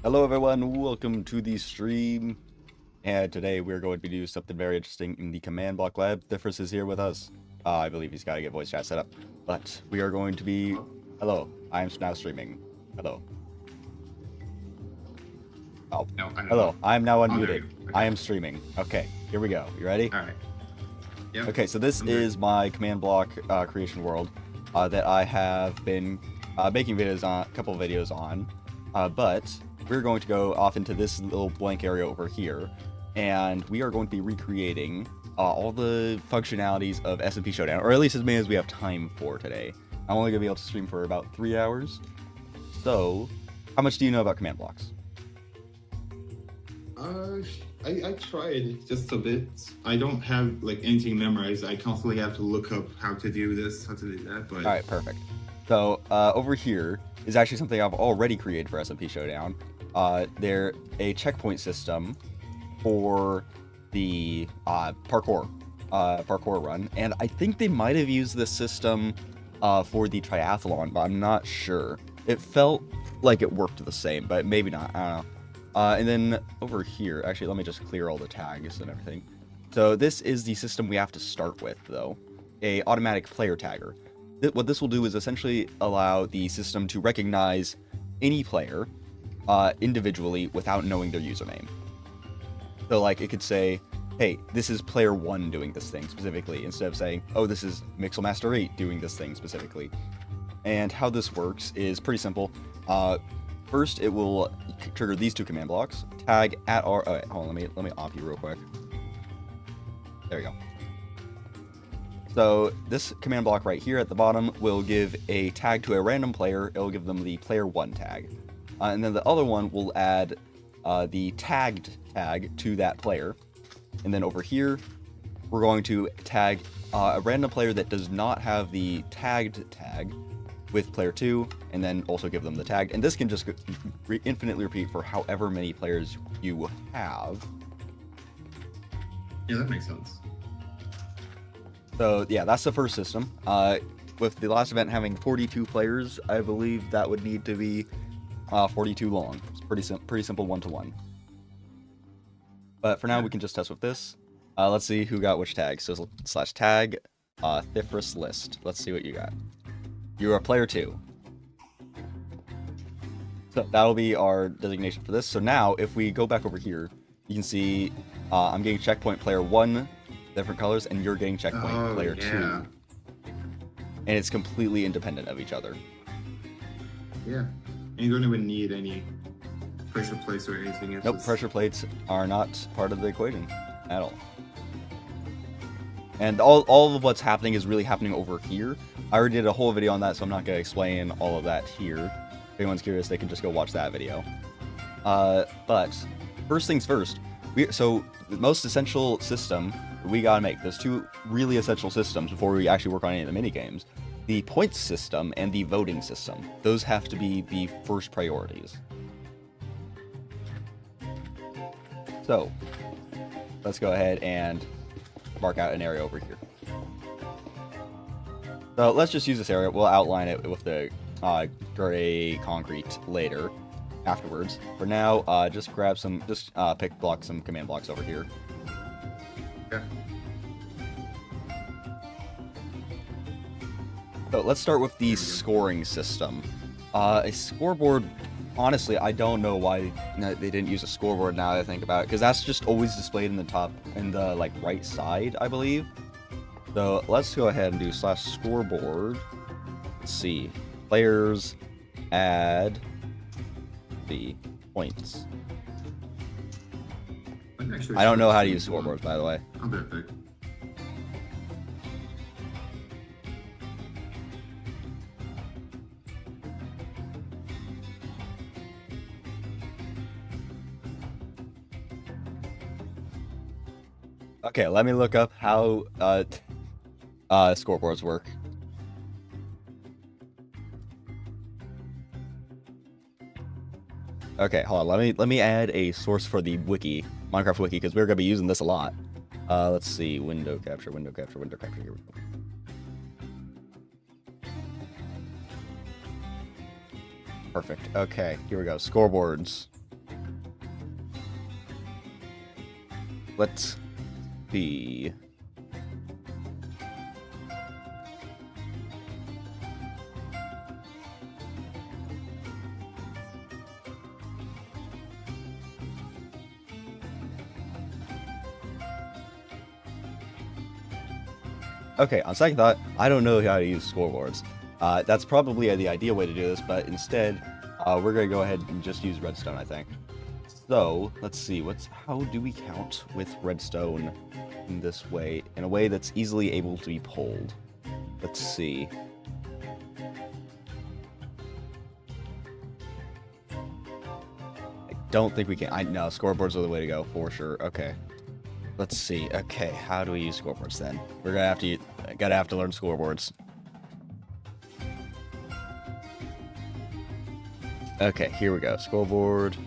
Hello everyone, welcome to the stream. And today we're going to do something very interesting in the command block lab. Differs is here with us. I believe he's got to get voice chat set up. But we are going to be... Hello, I am now streaming. Hello. Oh, No, I don't hello, know. I am now Oh, there unmuted. we go. Okay. I am streaming. Okay, here we go. You ready? All right. Yeah. Okay, so this is my command block creation world that I have been making videos on, a couple of videos on, but we're going to go off into this little blank area over here, and we are going to be recreating all the functionalities of SMP Showdown, or at least as many as we have time for today. I'm only going to be able to stream for about 3 hours. So, how much do you know about command blocks? I tried just a bit. I don't have like anything memorized. I constantly have to look up how to do this, how to do that. But All right, perfect. So over here is actually something I've already created for SMP Showdown. They're a checkpoint system for the parkour run, and I think they might have used this system for the triathlon, but I'm not sure. It felt like it worked the same, but maybe not. I don't know. And then over here, actually, let me just clear all the tags and everything. So this is the system we have to start with, though. A automatic player tagger. What this will do is essentially allow the system to recognize any player individually without knowing their username. So, like, it could say, hey, this is player 1 doing this thing specifically, instead of saying, oh, this is Mixelmaster8 doing this thing specifically. And how this works is pretty simple. First, it will trigger these two command blocks. Tag at our... Oh, wait, hold on, let me op you real quick. There we go. So this command block right here at the bottom will give a tag to a random player. It will give them the player 1 tag. And then the other one will add the tagged tag to that player. And then over here, we're going to tag a random player that does not have the tagged tag with player 2, and then also give them the tag. And this can just infinitely repeat for however many players you have. yeah, that makes sense. So yeah, that's the first system. With the last event having 42 players, I believe that would need to be 42 long. It's pretty simple one-to-one. But for now, we can just test with this. Let's see who got which tag. So /tag Thifrus list. Let's see what you got. You are player 2. So that'll be our designation for this. So now, if we go back over here, you can see I'm getting checkpoint player 1, different colors, and you're getting checkpoint player 2. And it's completely independent of each other. Yeah. And you don't even need any pressure plates or anything. It's Nope, just... pressure plates are not part of the equation at all. And all of what's happening is really happening over here. I already did a whole video on that, so I'm not going to explain all of that here. If anyone's curious, they can just go watch that video. But first things first. So the most essential system we got to make, there's two really essential systems before we actually work on any of the minigames. The points system and the voting system. Those have to be the first priorities. So let's go ahead and mark out an area over here. So let's just use this area. We'll outline it with the gray concrete later, afterwards. For now, just grab some, block some command blocks over here. Okay. So let's start with the scoring system. A scoreboard, honestly, I don't know why they didn't use a scoreboard now that I think about it, because that's just always displayed in the top, in the like right side, I believe. So let's go ahead and do /scoreboard. Let's see, players, add the points. I don't know how to use scoreboards, by the way. I'll be right back. Okay, let me look up how scoreboards work. Okay, hold on. Let me add a source for the wiki, Minecraft wiki, because we're gonna be using this a lot. Let's see, window capture. Here we go. Perfect. Okay, here we go. Scoreboards. let's see. Okay, on second thought, I don't know how to use scoreboards. That's probably the ideal way to do this, but instead, we're gonna go ahead and just use redstone, I think. So, let's see, how do we count with redstone in this way, in a way that's easily able to be pulled? Let's see. I don't think we can. No, scoreboards are the way to go, for sure. Okay. Let's see. Okay, how do we use scoreboards then? We're gonna have to learn scoreboards. Okay, here we go. Scoreboard.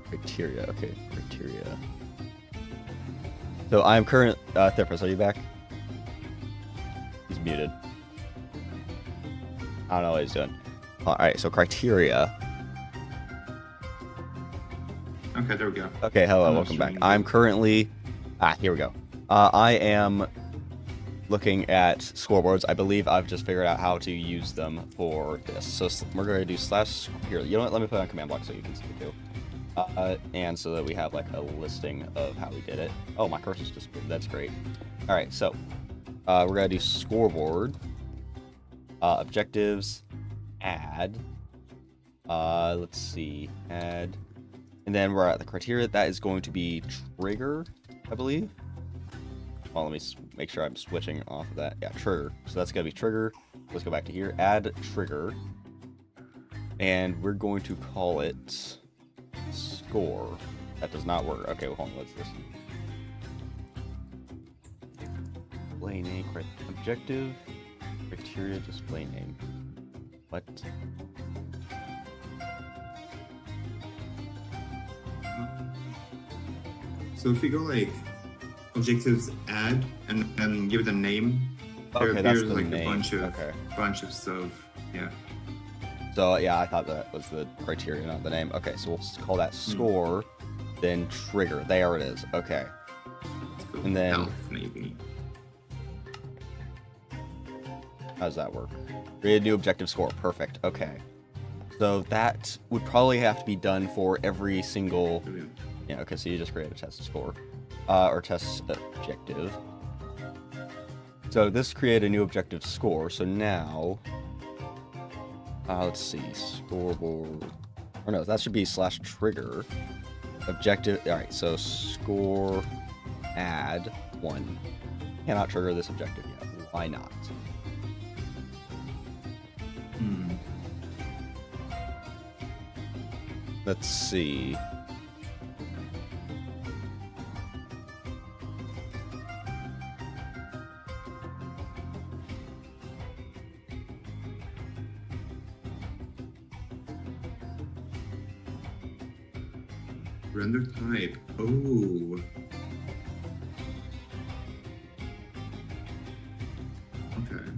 Criteria. Okay, criteria. So I'm current. Thifris, are you back? He's muted. I don't know what he's doing. All right, so criteria. Okay, there we go. Okay, hello, welcome back. I'm currently... here we go. I am looking at scoreboards. I believe I've just figured out how to use them for this. So we're going to do slash... Here, you know what? Let me put it on command block so you can see it too. And so that we have like a listing of how we did it. Oh, my cursor's disappeared. That's great. All right, so we're going to do scoreboard. Objectives. Add. Let's see. Add... And then we're at the criteria. That is going to be trigger, I believe. Well, let me make sure I'm switching off of that. Yeah, trigger. So that's going to be trigger. Let's go back to here. Add trigger. And we're going to call it score. That does not work. Okay, well, hold on. What's this? Display name. Objective. Criteria display name. What? So if you go like objectives add and give it a name, there Okay, that's appears the like name. a bunch of stuff. Yeah. So yeah, I thought that was the criteria, not the name. Okay, so we'll call that score, then trigger. There it is. Okay. Cool. And then Health, maybe. how does that work? Create a new objective score. Perfect. Okay. So that would probably have to be done for every single. Yeah. Okay. So you just create a test score, or test objective. So this create a new objective score. So now, let's see, scoreboard. Or no, that should be slash trigger. Objective. All right. So score add 1. Cannot trigger this objective yet. Why not? Let's see. Render type. Oh. Okay.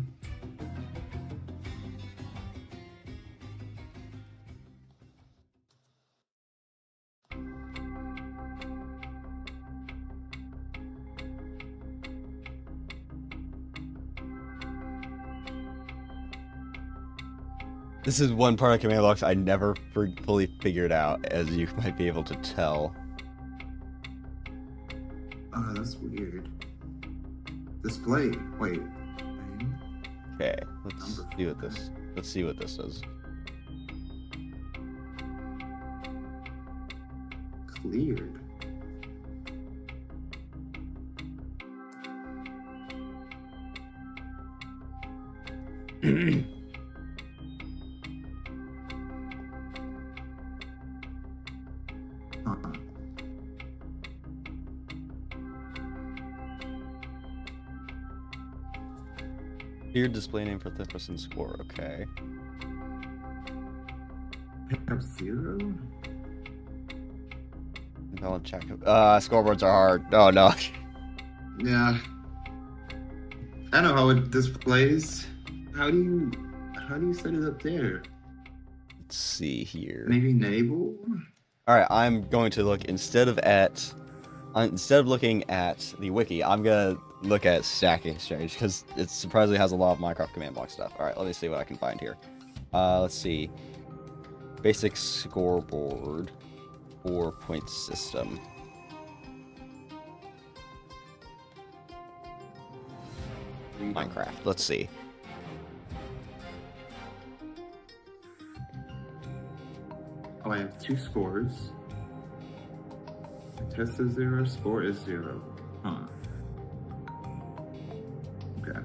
This is one part of command blocks I never fully figured out, as you might be able to tell. Oh, that's weird. Display. Wait. Okay, let's see what this. Let's see what this is. Cleared. Cleared display name for Thifris and score. Okay. Pickup 0? Invalid check. Scoreboards are hard. Oh no. Yeah. I know how it displays. How do you set it up there? Let's see here. Maybe enable? All right, I'm going to look instead of looking at the wiki, I'm gonna look at Stack Exchange because it surprisingly has a lot of Minecraft command block stuff. All right, let me see what I can find here. Let's see. Basic scoreboard, 4-point system. Minecraft. Let's see. Oh, I have 2 scores. Test is 0, score is 0. Huh. Okay.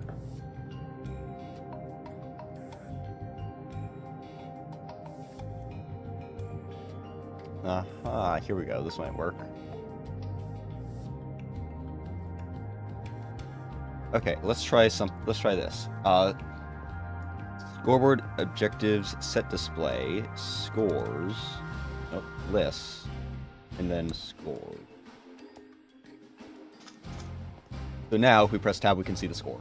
Here we go. This might work. Okay, let's try this. Scoreboard objectives, set display, scores, lists, and then score. So now, if we press tab, we can see the score.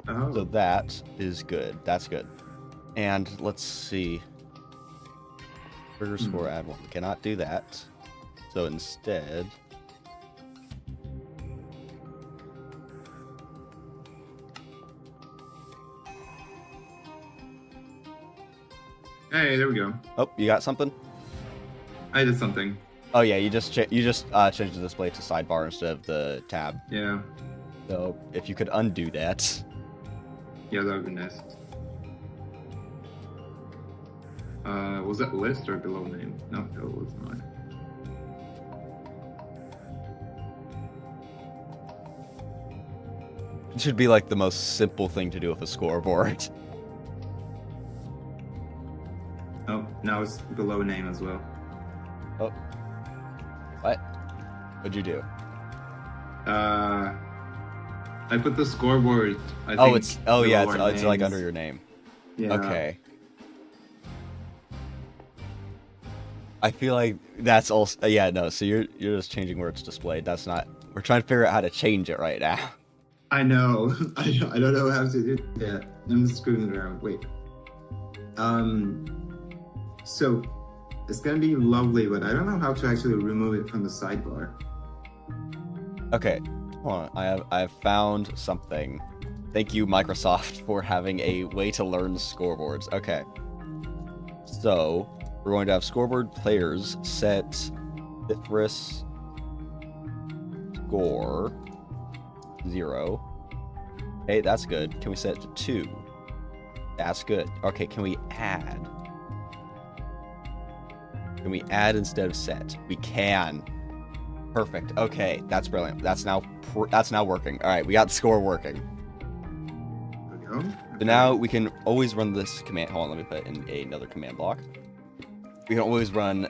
Oh. So that is good. That's good. And let's see. Trigger score add one. We cannot do that. So instead. Hey, there we go. Oh, you got something? I did something. Oh yeah, you just changed the display to sidebar instead of the tab. Yeah. So if you could undo that. Yeah, that would be nice. Was that list or below name? No, it was not. It should be like the most simple thing to do with a scoreboard. Oh, now it's below name as well. Oh. What? What'd you do? I put the scoreboard. I Oh, think, it's below it's like under your name. Yeah. Okay. I feel like that's also yeah, no, so you're just changing where it's displayed. That's not we're trying to figure out how to change it right now. I know. I don't know how to do that. I'm screwing it around. Wait. So it's gonna be lovely, but I don't know how to actually remove it from the sidebar. Okay. Hold on. I have found something. Thank you, Microsoft, for having a way to learn scoreboards. Okay. So we're going to have scoreboard players set Bifrus score 0. Okay, that's good. Can we set it to 2? That's good. Okay, can we add? Can we add instead of set? We can. Perfect. Okay, that's brilliant. That's now working. All right, we got the score working. There we go. So now we can always run this command. Hold on, let me put in another command block. We can always run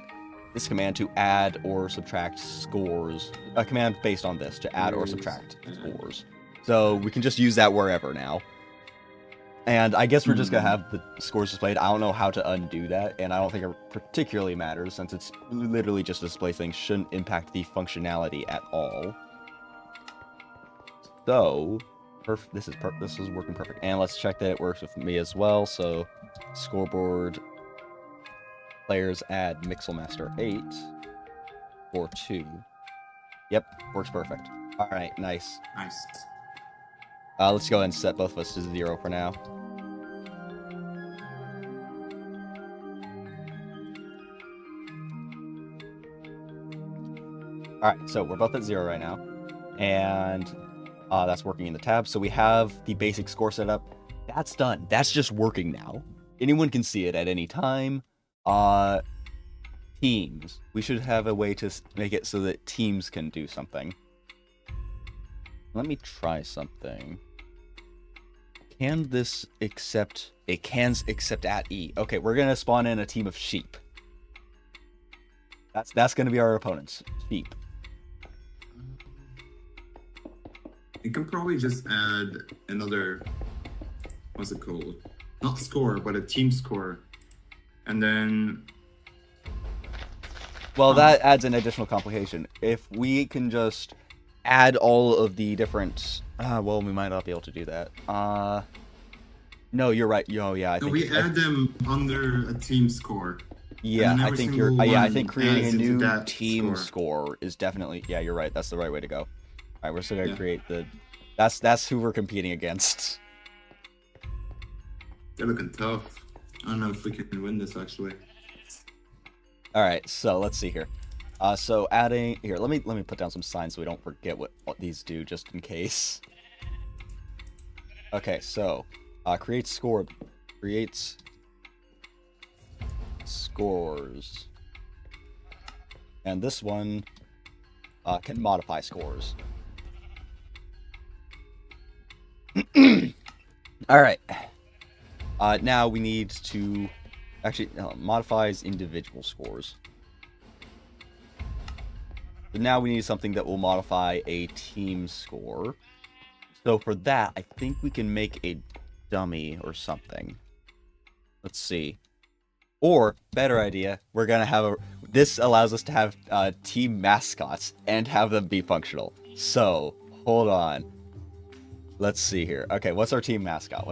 this command to add or subtract scores. A command based on this to add or subtract scores. So we can just use that wherever now. And I guess we're just gonna have the scores displayed. I don't know how to undo that, and I don't think it particularly matters since it's literally just a display thing. Shouldn't impact the functionality at all. So, this is working perfect. And let's check that it works with me as well. So, scoreboard players add Mixelmaster 8 or 2. Yep, works perfect. All right, nice. Nice. Let's go ahead and set both of us to 0 for now. Alright, so we're both at 0 right now. And that's working in the tab. So we have the basic score set up. That's done. That's just working now. Anyone can see it at any time. Teams. We should have a way to make it so that teams can do something. Let me try something. Can this accept... It can accept at E. Okay, we're going to spawn in a team of sheep. That's going to be our opponents. Sheep. You can probably just add another... What's it called? Not score, but a team score. And then... Well, that adds an additional complication. If we can just add all of the different... well, we might not be able to do that. No, you're right. Oh, yeah, I think... we add them under a team score. Yeah, then I every think single I one think creating a adds into new that team score is definitely, yeah, you're right. That's the right way to go. All right, we're still gonna create the. That's who we're competing against. They're looking tough. I don't know if we can win this actually. All right, so let's see here. So adding here, let me put down some signs so we don't forget what these do, just in case. Okay, so creates scores, and this one can modify scores. All right. Now we need to actually modifies individual scores. So now we need something that will modify a team score. So for that, I think we can make a dummy or something. Let's see. Or, better idea, we're gonna have this allows us to have team mascots and have them be functional. So, hold on. Let's see here. Okay, what's our team mascot?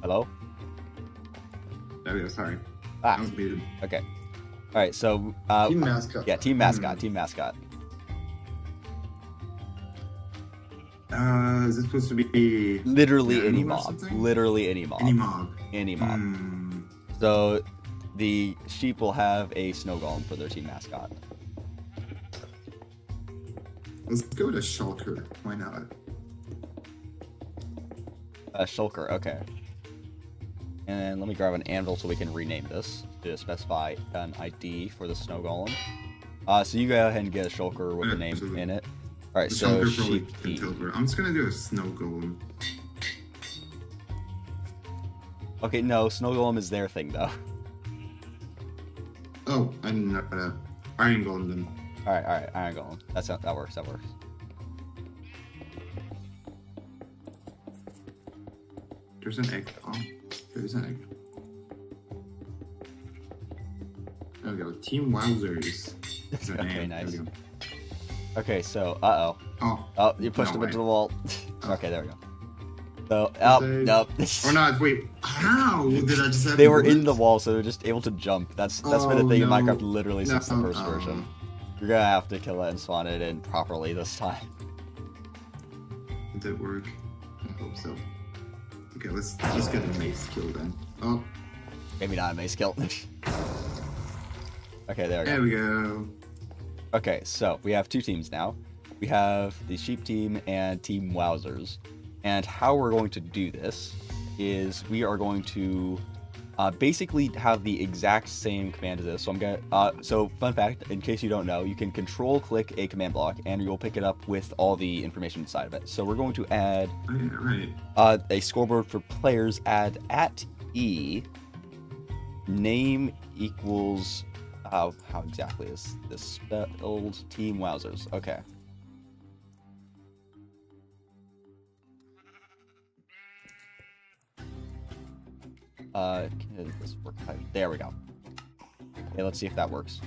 Hello? There we go, sorry. Ah, I was muted. okay. Alright, so... Team mascot. Yeah, team mascot. Is this supposed to be... Literally any animal or mob. something? Literally any mob. Any mob. So, the sheep will have a snow golem for their team mascot. Let's go with a shulker. Why not? A shulker, okay. And let me grab an anvil so we can rename this to specify an ID for the snow golem. So you go ahead and get a shulker with a name in it. Alright, so sheep team. I'm just gonna do a snow golem. Okay, no, snow golem is their thing though. Oh, I didn't know that. Iron golem then. Alright, iron golem. That works. There's an egg. Oh, there's an egg. There we go. Team Wowzers. Okay, nice. There we go. Okay, so, Oh, you pushed no him into way. the wall. Oh. Okay, there we go. So, nope. Or not, wait. How did I just have They were in the wall, so they're just able to jump. That's been a thing in no. Minecraft literally since the No, first version. You're gonna have to kill it and spawn it in properly this time. Did that work? I hope so. Okay, let's get a mace kill then. Oh, Maybe not a mace kill. Okay, there we go. there we go. Okay, so we have two teams now. We have the sheep team and Team Wowzers. And how we're going to do this is we are going to basically have the exact same command as this. So I'm gonna so fun fact, in case you don't know, you can control click a command block and you'll pick it up with all the information inside of it. So we're going to add a scoreboard for players, add @e name equals how exactly is this spelled? Team Wowzers. Okay. Can this work? There we go. Okay, let's see if that works.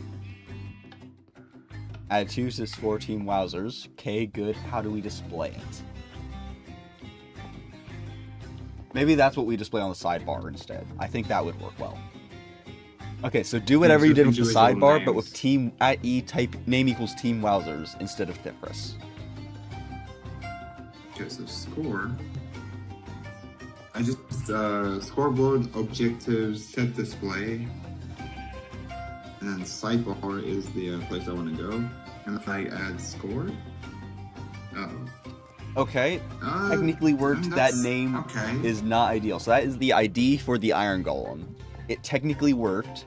Add 2 to score Team Wowzers. Okay, good. How do we display it? Maybe that's what we display on the sidebar instead. I think that would work well. Okay, so do whatever you did with the sidebar, but with team @e type name equals Team Wowzers instead of Thifris. Okay, so score. I just scoreboard objectives set display, and then sidebar is the place I want to go, and then I add score. Okay, technically worked. That name is not ideal. So that is the ID for the Iron Golem. It technically worked.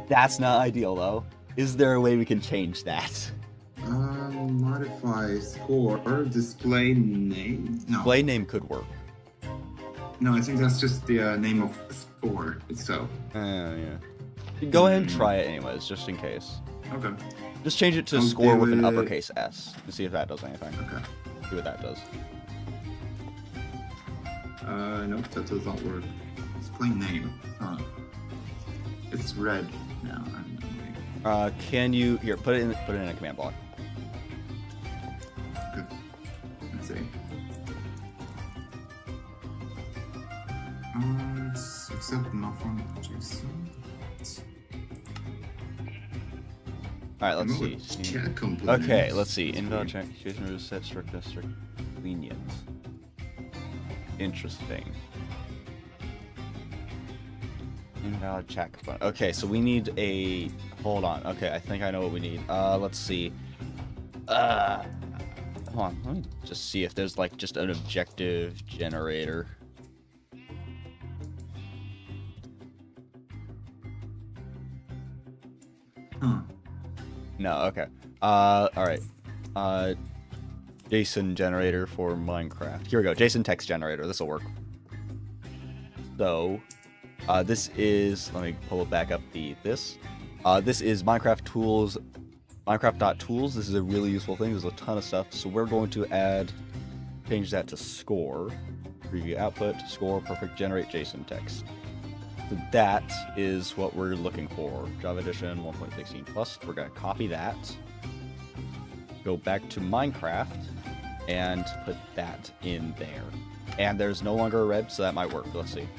That's not ideal though. Is there a way we can change that? Modify score display name. No. Display name could work. No, I think that's just the name of the score itself. Yeah. Go ahead and try it anyways, just in case. Okay. Just change it to score with an uppercase S to see if that does anything. Okay. See what that does. Nope, that does not work. Display name. It's red now. Can you here put it in a command block? Okay. Let's see. Except not from Jason. Alright, let's Oh, see. chat components. Okay, let's see. Invalid check. Jason rules set strict lenience. Interesting. Invalid chat component. Okay, so we need a... Hold on. Okay, I think I know what we need. Let's see. Hold on. Let me just see if there's, like, just an objective generator. Huh. No, okay. Alright. JSON generator for Minecraft. Here we go. JSON text generator. This will work. So, this is... Let me pull it back up this. This is Minecraft tools... Minecraft.tools. This is a really useful thing. There's a ton of stuff. So we're going to change that to score. Preview output, score, perfect, generate JSON text. So that is what we're looking for. Java Edition 1.16 plus. We're going to copy that. Go back to Minecraft and put that in there. And there's no longer a red, so that might work. Let's see.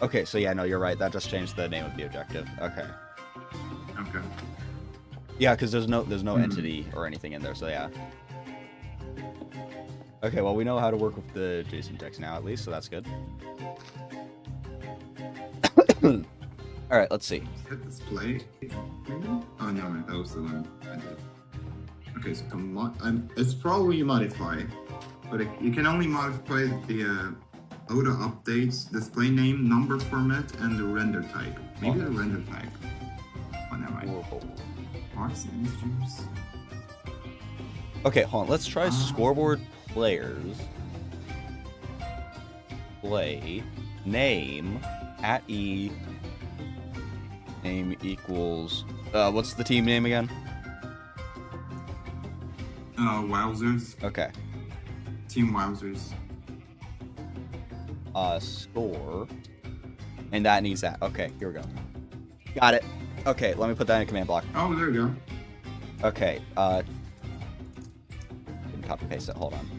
Okay, so yeah, no, you're right. That just changed the name of the objective. Okay. Okay. Yeah, because there's no entity or anything in there, so yeah. Okay, well, we know how to work with the JSON text now, at least, so that's good. Alright, let's see. Hit display. Oh, no, man, that was the one I did. Okay, so it's probably modify, but you can only modify the auto updates, display name, number format, and the render type. Maybe the render type. Oh, never mind. Parts and issues. Okay, hold on. Let's try scoreboard players. Play. Name. @e. Name equals... what's the team name again? Wowzers. Okay. Team Wowzers. Score. And that needs that. Okay, here we go. Got it. Okay, let me put that in a command block. Oh, there we go. Okay, copy paste it. Hold on.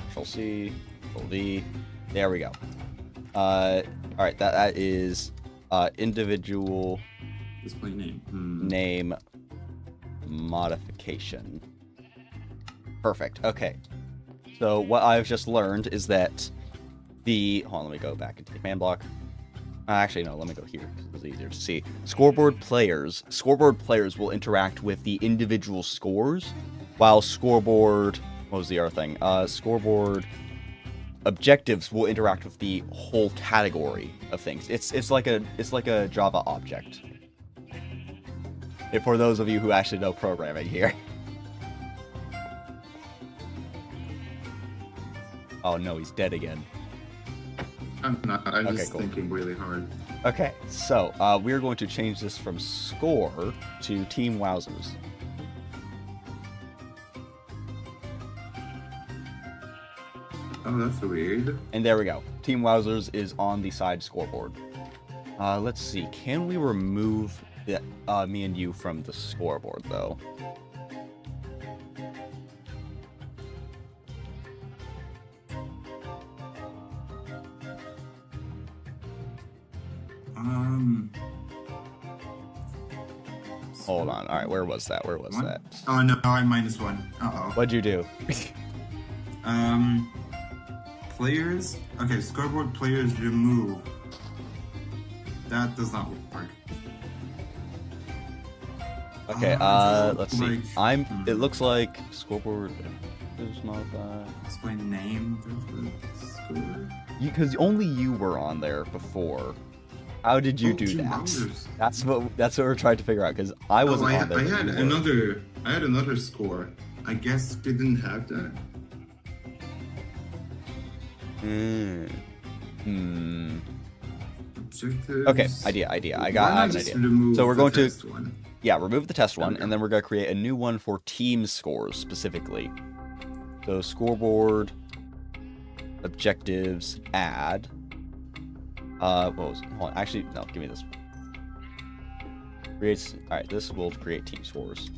Control C, Control V. There we go. Alright, that is individual Display name. name modification. Perfect. Okay. So what I've just learned is that hold on, let me go back into the command block. Actually, no, let me go here. It's easier to see. Scoreboard players will interact with the individual scores, while scoreboard... What was the other thing? Scoreboard objectives will interact with the whole category of things. It's like a Java object. For those of you who actually know programming here. Oh no, he's dead again. I'm not. I'm Okay, just cool. thinking really hard. Okay, so we're going to change this from score to Team Wowzers. Oh, that's weird. And there we go. Team Wowzers is on the side scoreboard. Let's see. Can we remove the me and you from the scoreboard, though? Hold on. All right, where was that? Where was that? Oh no, I -1. Uh-oh. What'd you do? Players. Okay, scoreboard players remove. That does not work. Okay, let's see. like- It looks like scoreboard is modified. Display name of the score. Because only you were on there before. How did you do Team that? Wowzers. That's what we're trying to figure out. Because I wasn't on there. I but had you were. I had another score. I guess we didn't have that. Objectives. Okay, idea. I Why have not an just idea. remove So we're the going to test one? remove the test one, Okay. and then we're going to create a new one for team scores specifically. So scoreboard, objectives, add. What was it? Hold on. Actually, no. Give me this. Creates. All right. This will create team scores.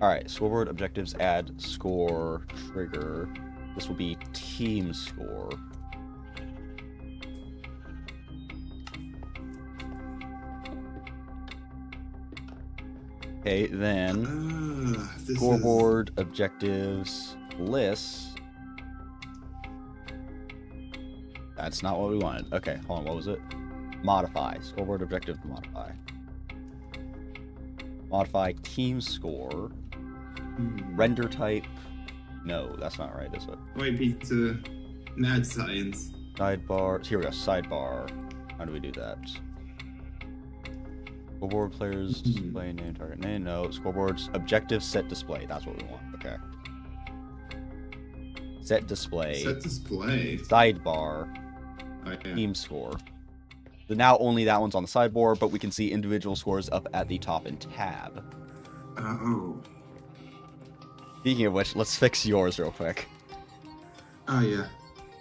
All right. Scoreboard, objectives, add, score, trigger. This will be team score. Okay, then scoreboard, objectives, lists. That's not what we wanted. Okay, hold on, what was it? Modify. Scoreboard objective, modify. Modify team score. Render type. No, that's not right, is it? Wait, pizza. Mad science. Sidebar. Here we go, sidebar. How do we do that? Scoreboard players display name, target name. No, scoreboards objective set display. That's what we want. Okay. Set display. Set display. Sidebar. Oh, yeah. Team score. So now only that one's on the sideboard, but we can see individual scores up at the top in tab. Oh. Speaking of which, let's fix yours real quick. Oh, yeah.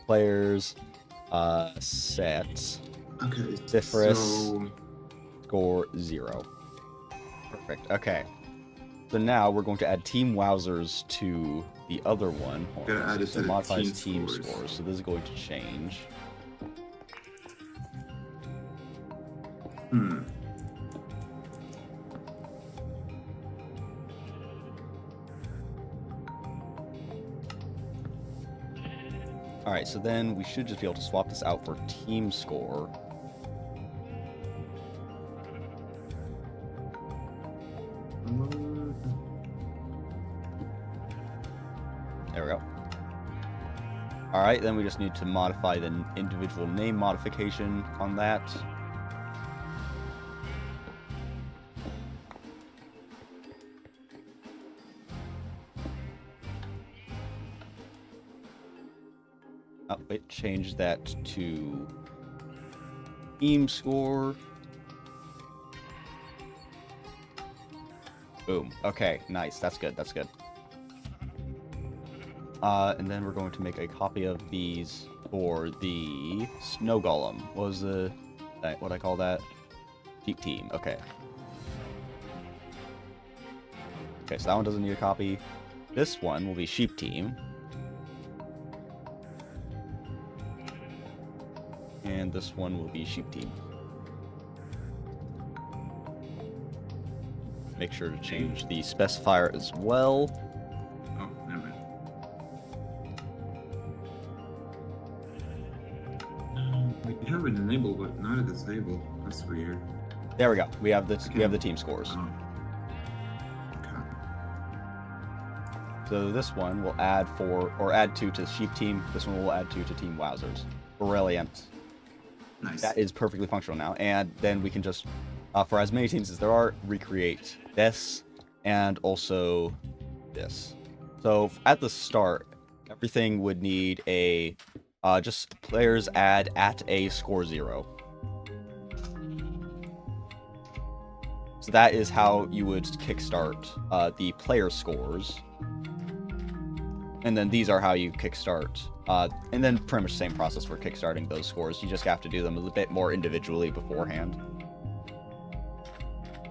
Players, set. Okay. Differus. So... Score 0. Perfect. Okay. So now we're going to add team wowzers to the other one. Gotta add it to the modifies team scores. scores. So this is going to change. Alright, so then we should just be able to swap this out for team score. There we go. Alright, then we just need to modify the individual name modification on that. Oh, wait, change that to team score. Boom. Okay, nice. That's good. That's good. And then we're going to make a copy of these for the snow golem. What was the what I call that? Sheep team. Okay. Okay, so that one doesn't need a copy. This one will be sheep team. And this one will be sheep team. Make sure to change the specifier as well. Oh, never mind. We have it enabled, but not a disable. That's weird. There we go. We have the we have the team scores. Oh. Okay. So this one will add 4 or add 2 to sheep team. This one will add 2 to team wowzers. Brilliant. Nice. That is perfectly functional now, and then we can just, for as many teams as there are, recreate this and also this. So at the start, everything would need a just players add at a score 0. So that is how you would kickstart the player scores. And then these are how you kickstart. And then pretty much the same process for kickstarting those scores. You just have to do them a bit more individually beforehand.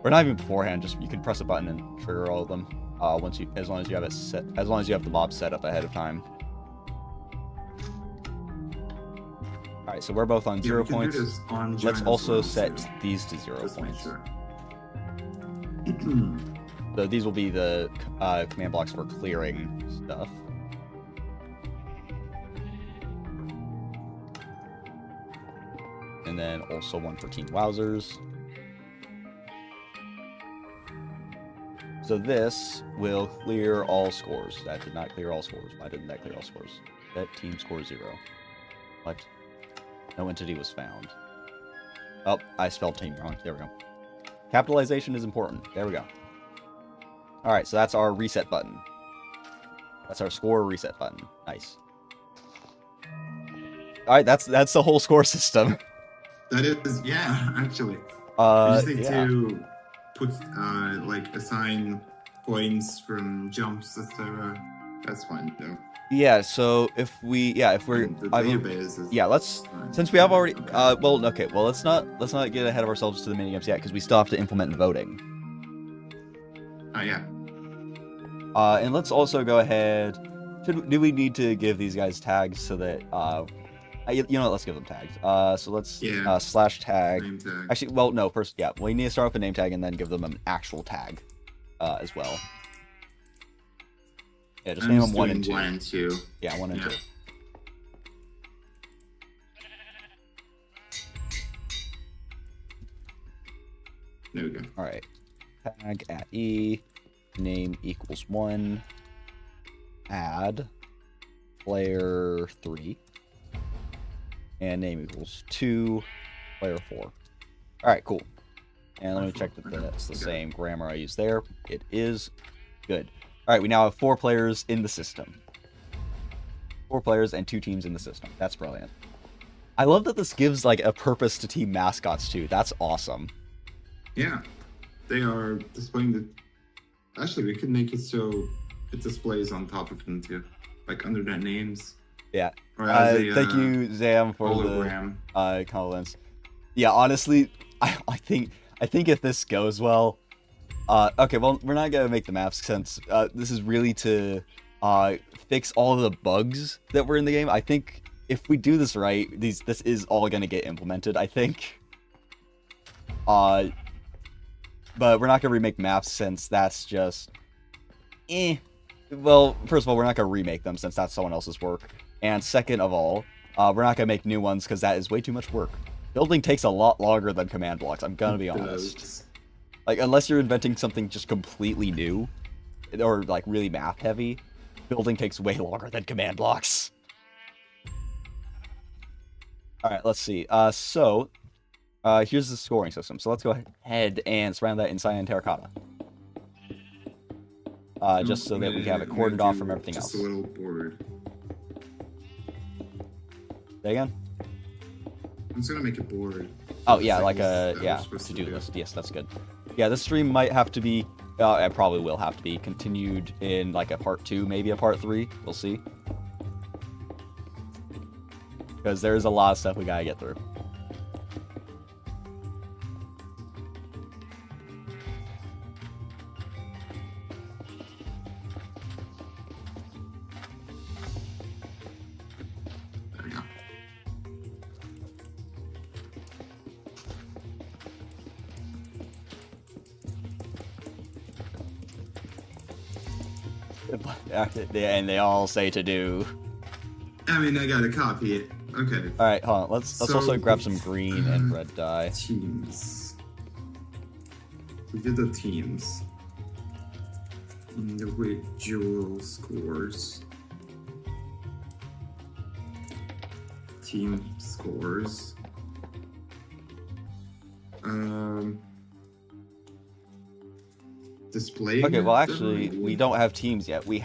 Or not even beforehand, just you can press a button and trigger all of them. As long as you have it set, as long as you have the mob set up ahead of time. Alright, so we're both on 0 points. Let's also set these to 0 points. Sure. So these will be the command blocks for clearing stuff. And then also one for Team Wowzers. So this will clear all scores. That did not clear all scores. Why didn't that clear all scores? That team score 0. What? No entity was found. Oh, I spelled team wrong. There we go. Capitalization is important. There we go. Alright, so that's our reset button. That's our score reset button. Nice. Alright, that's the whole score system. That is, yeah, actually. You just need to put, like, assign points from jumps, etc. That's fine, though. Yeah, so if we're the database is since we have already let's not get ahead of ourselves to the minigames yet, because we still have to implement voting. Oh yeah. And let's also go ahead do we need to give these guys tags so that you know what, let's give them tags. So let's slash tag. Name tag. Actually, well, no, first, yeah, we need to start with a name tag and then give them an actual tag as well. Yeah, just name them 1 and 2. 1 and 2. Yeah, 1 and 2. There we go. All right. Tag at E, name equals 1, add player 3, and name equals 2, player 4. All right, cool. And let me check that that's the same grammar I used there. It is good. All right, we now have 4 players in the system. 4 players and 2 teams in the system. That's brilliant. I love that this gives like a purpose to team mascots too. That's awesome. Yeah, they are displaying the. Actually, we could make it so it displays on top of them too, like under their names. Yeah. Or as a, thank you, Zam, for hologram. the comments. Yeah, honestly, I think if this goes well, okay, well, we're not gonna make the maps since this is really to fix all of the bugs that were in the game. I think if we do this right, this is all gonna get implemented, I think. But we're not gonna remake maps since that's just well, first of all, we're not gonna remake them since that's someone else's work, and second of all, we're not gonna make new ones because that is way too much work. Building takes a lot longer than command blocks, I'm gonna be honest. Like, unless you're inventing something just completely new or like really math heavy, building takes way longer than command blocks. All right, let's see. Here's the scoring system. So let's go ahead and surround that in cyan terracotta. Just so that we have it cordoned off from everything else. Just a little board. Say again? I'm just gonna make a board. Oh yeah, like a to-do list. Yes, that's good. Yeah, this stream might have to be, it probably will have to be continued in like a part 2, maybe a part 3. We'll see. Because there's a lot of stuff we gotta get through. And they all say to do. I mean, I gotta copy it. Okay. All right, hold on. Let's also grab some green and red dye. Teams. We did the teams. Individual scores. Team scores. Display. Okay, well actually, we don't have teams yet. We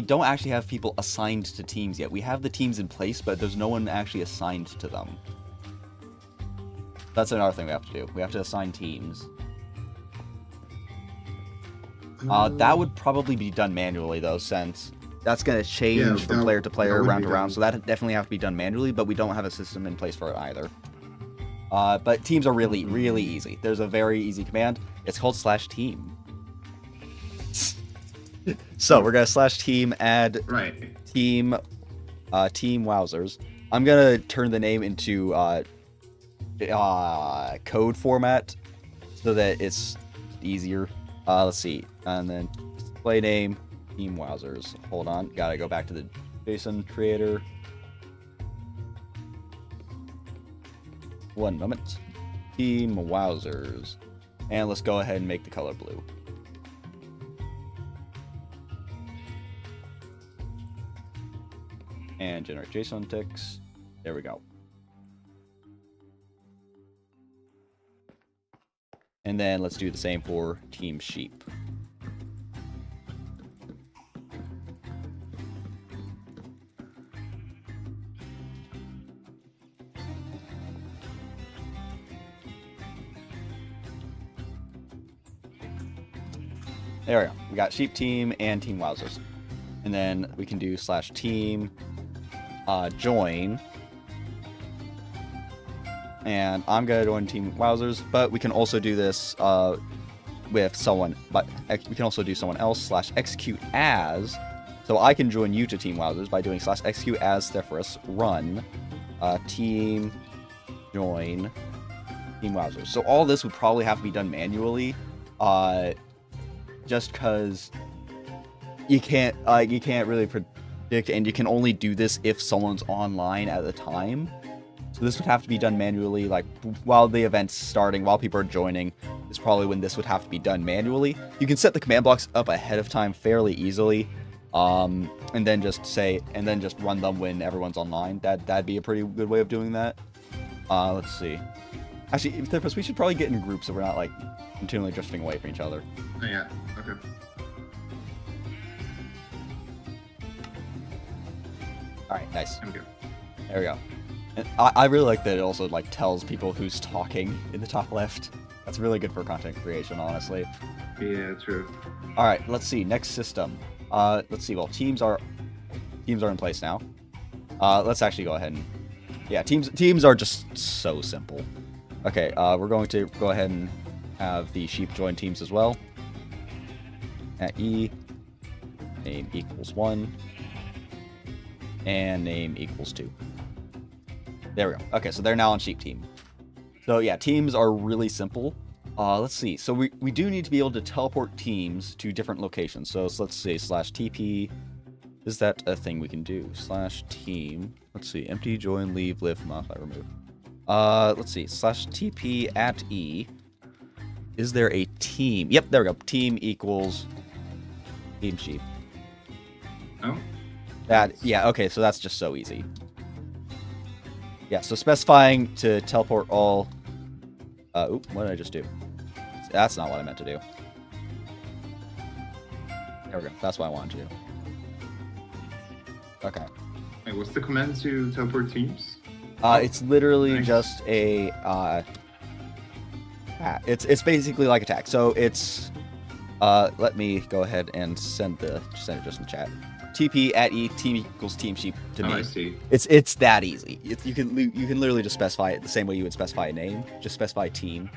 don't actually have people assigned to teams yet. We have the teams in place, but there's no one actually assigned to them. That's another thing we have to do. We have to assign teams. That would probably be done manually though, since that's going to change from player to player, round to round. So that definitely have to be done manually, but we don't have a system in place for it either. But teams are really, really easy. There's a very easy command. It's called /team. So we're gonna /team add team team wowzers. I'm gonna turn the name into code format so that it's easier. Let's see, and then display name team wowzers. Hold on, gotta go back to the JSON creator. One moment. Team wowzers. And let's go ahead and make the color blue. And generate JSON ticks. There we go. And then let's do the same for team sheep. There we go. We got sheep team and team wowzers. And then we can do /team join. And I'm gonna join team wowzers, but we can also do this with someone, but we can also do someone else /execute as So I can join you to Team Wowzers by doing /execute as Thephorus run team join Team Wowzers. So all this would probably have to be done manually, just because you can't really predict, and you can only do this if someone's online at the time. So this would have to be done manually, like while the event's starting, while people are joining, is probably when this would have to be done manually. You can set the command blocks up ahead of time fairly easily, and then just run them when everyone's online. That'd be a pretty good way of doing that. Let's see. Actually, Thephorus, we should probably get in groups so we're not like continually drifting away from each other. Oh, yeah. Okay. All right, nice. I'm good. There we go. And I really like that it also like tells people who's talking in the top left. That's really good for content creation, honestly. Yeah, true. All right, let's see. Next system. Let's see. Well, teams are in place now. Let's actually go ahead and teams are just so simple. Okay, we're going to go ahead and have the sheep join teams as well. At E, name equals 1, and name equals 2. There we go. Okay, so they're now on sheep team. So yeah, teams are really simple. Let's see. So we do need to be able to teleport teams to different locations. So let's say /TP. Is that a thing we can do? /team. Let's see. Empty, join, leave, lift, modify, remove. Let's see. /TP at E. Is there a team? Yep, there we go. Team equals team sheep. Oh? Yeah, okay, so that's just so easy. Yeah, so specifying to teleport all... what did I just do? That's not what I meant to do. There we go. That's what I wanted to do. Okay. Wait, what's the command to teleport teams? It's literally Nice. just a... it's basically like a tag. So it's... let me go ahead and send it just in the chat. TP at E, team equals team sheep to me. I see. It's that easy. You can literally just specify it the same way you would specify a name. Just specify team,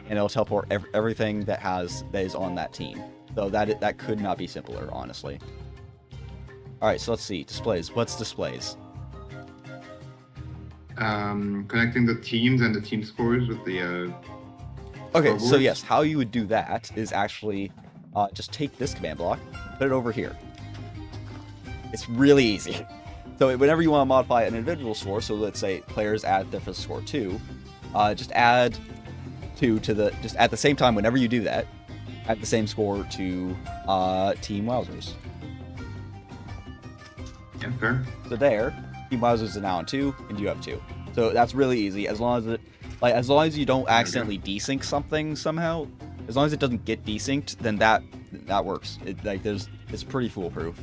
and it'll teleport everything that is on that team. So that could not be simpler, honestly. All right, so let's see displays. What's displays? Connecting the teams and the team scores with the. Okay, so scoreboards. yes, how you would do that is actually just take this command block, put it over here. It's really easy. So whenever you want to modify an individual score, so let's say players add their first score 2, just add 2 to the, just at the same time, whenever you do that, add the same score to Team Wowzers. Yeah, fair. So there, Team Wowzers is now on 2, and you have 2. So that's really easy, as long as you don't accidentally desync something somehow. As long as it doesn't get desynced, then that works. It's pretty foolproof.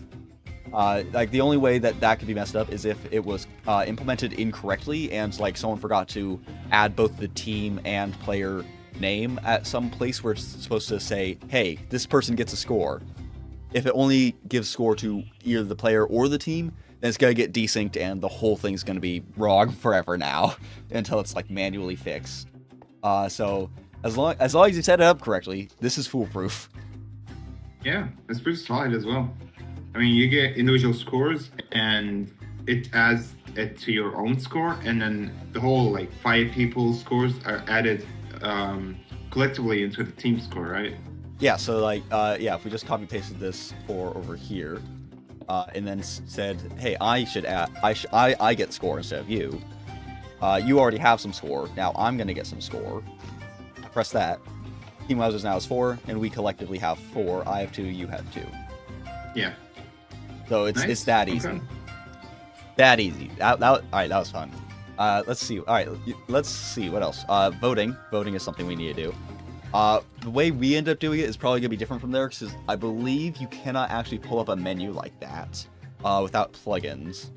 Like the only way that could be messed up is if it was implemented incorrectly and like someone forgot to add both the team and player name at some place where it's supposed to say, hey, this person gets a score. If it only gives score to either the player or the team, then it's gonna get desynced and the whole thing's gonna be wrong forever now until it's like manually fixed. So as long as you set it up correctly, this is foolproof. Yeah, it's pretty solid as well. I mean, you get individual scores, and it adds it to your own score, and then the whole like 5 people's scores are added collectively into the team score, right? Yeah. So like, if we just copy pasted this for over here, and then said, hey, I get score instead of you. You already have some score. Now I'm gonna get some score. I press that. Team Wowzers now has 4, and we collectively have 4. I have 2. You have 2. Yeah. So it's Nice. that easy. Okay. That easy. All right, that was fun. Let's see. All right, let's see what else. Voting is something we need to do. The way we end up doing it is probably gonna be different from there, because I believe you cannot actually pull up a menu like that without plugins,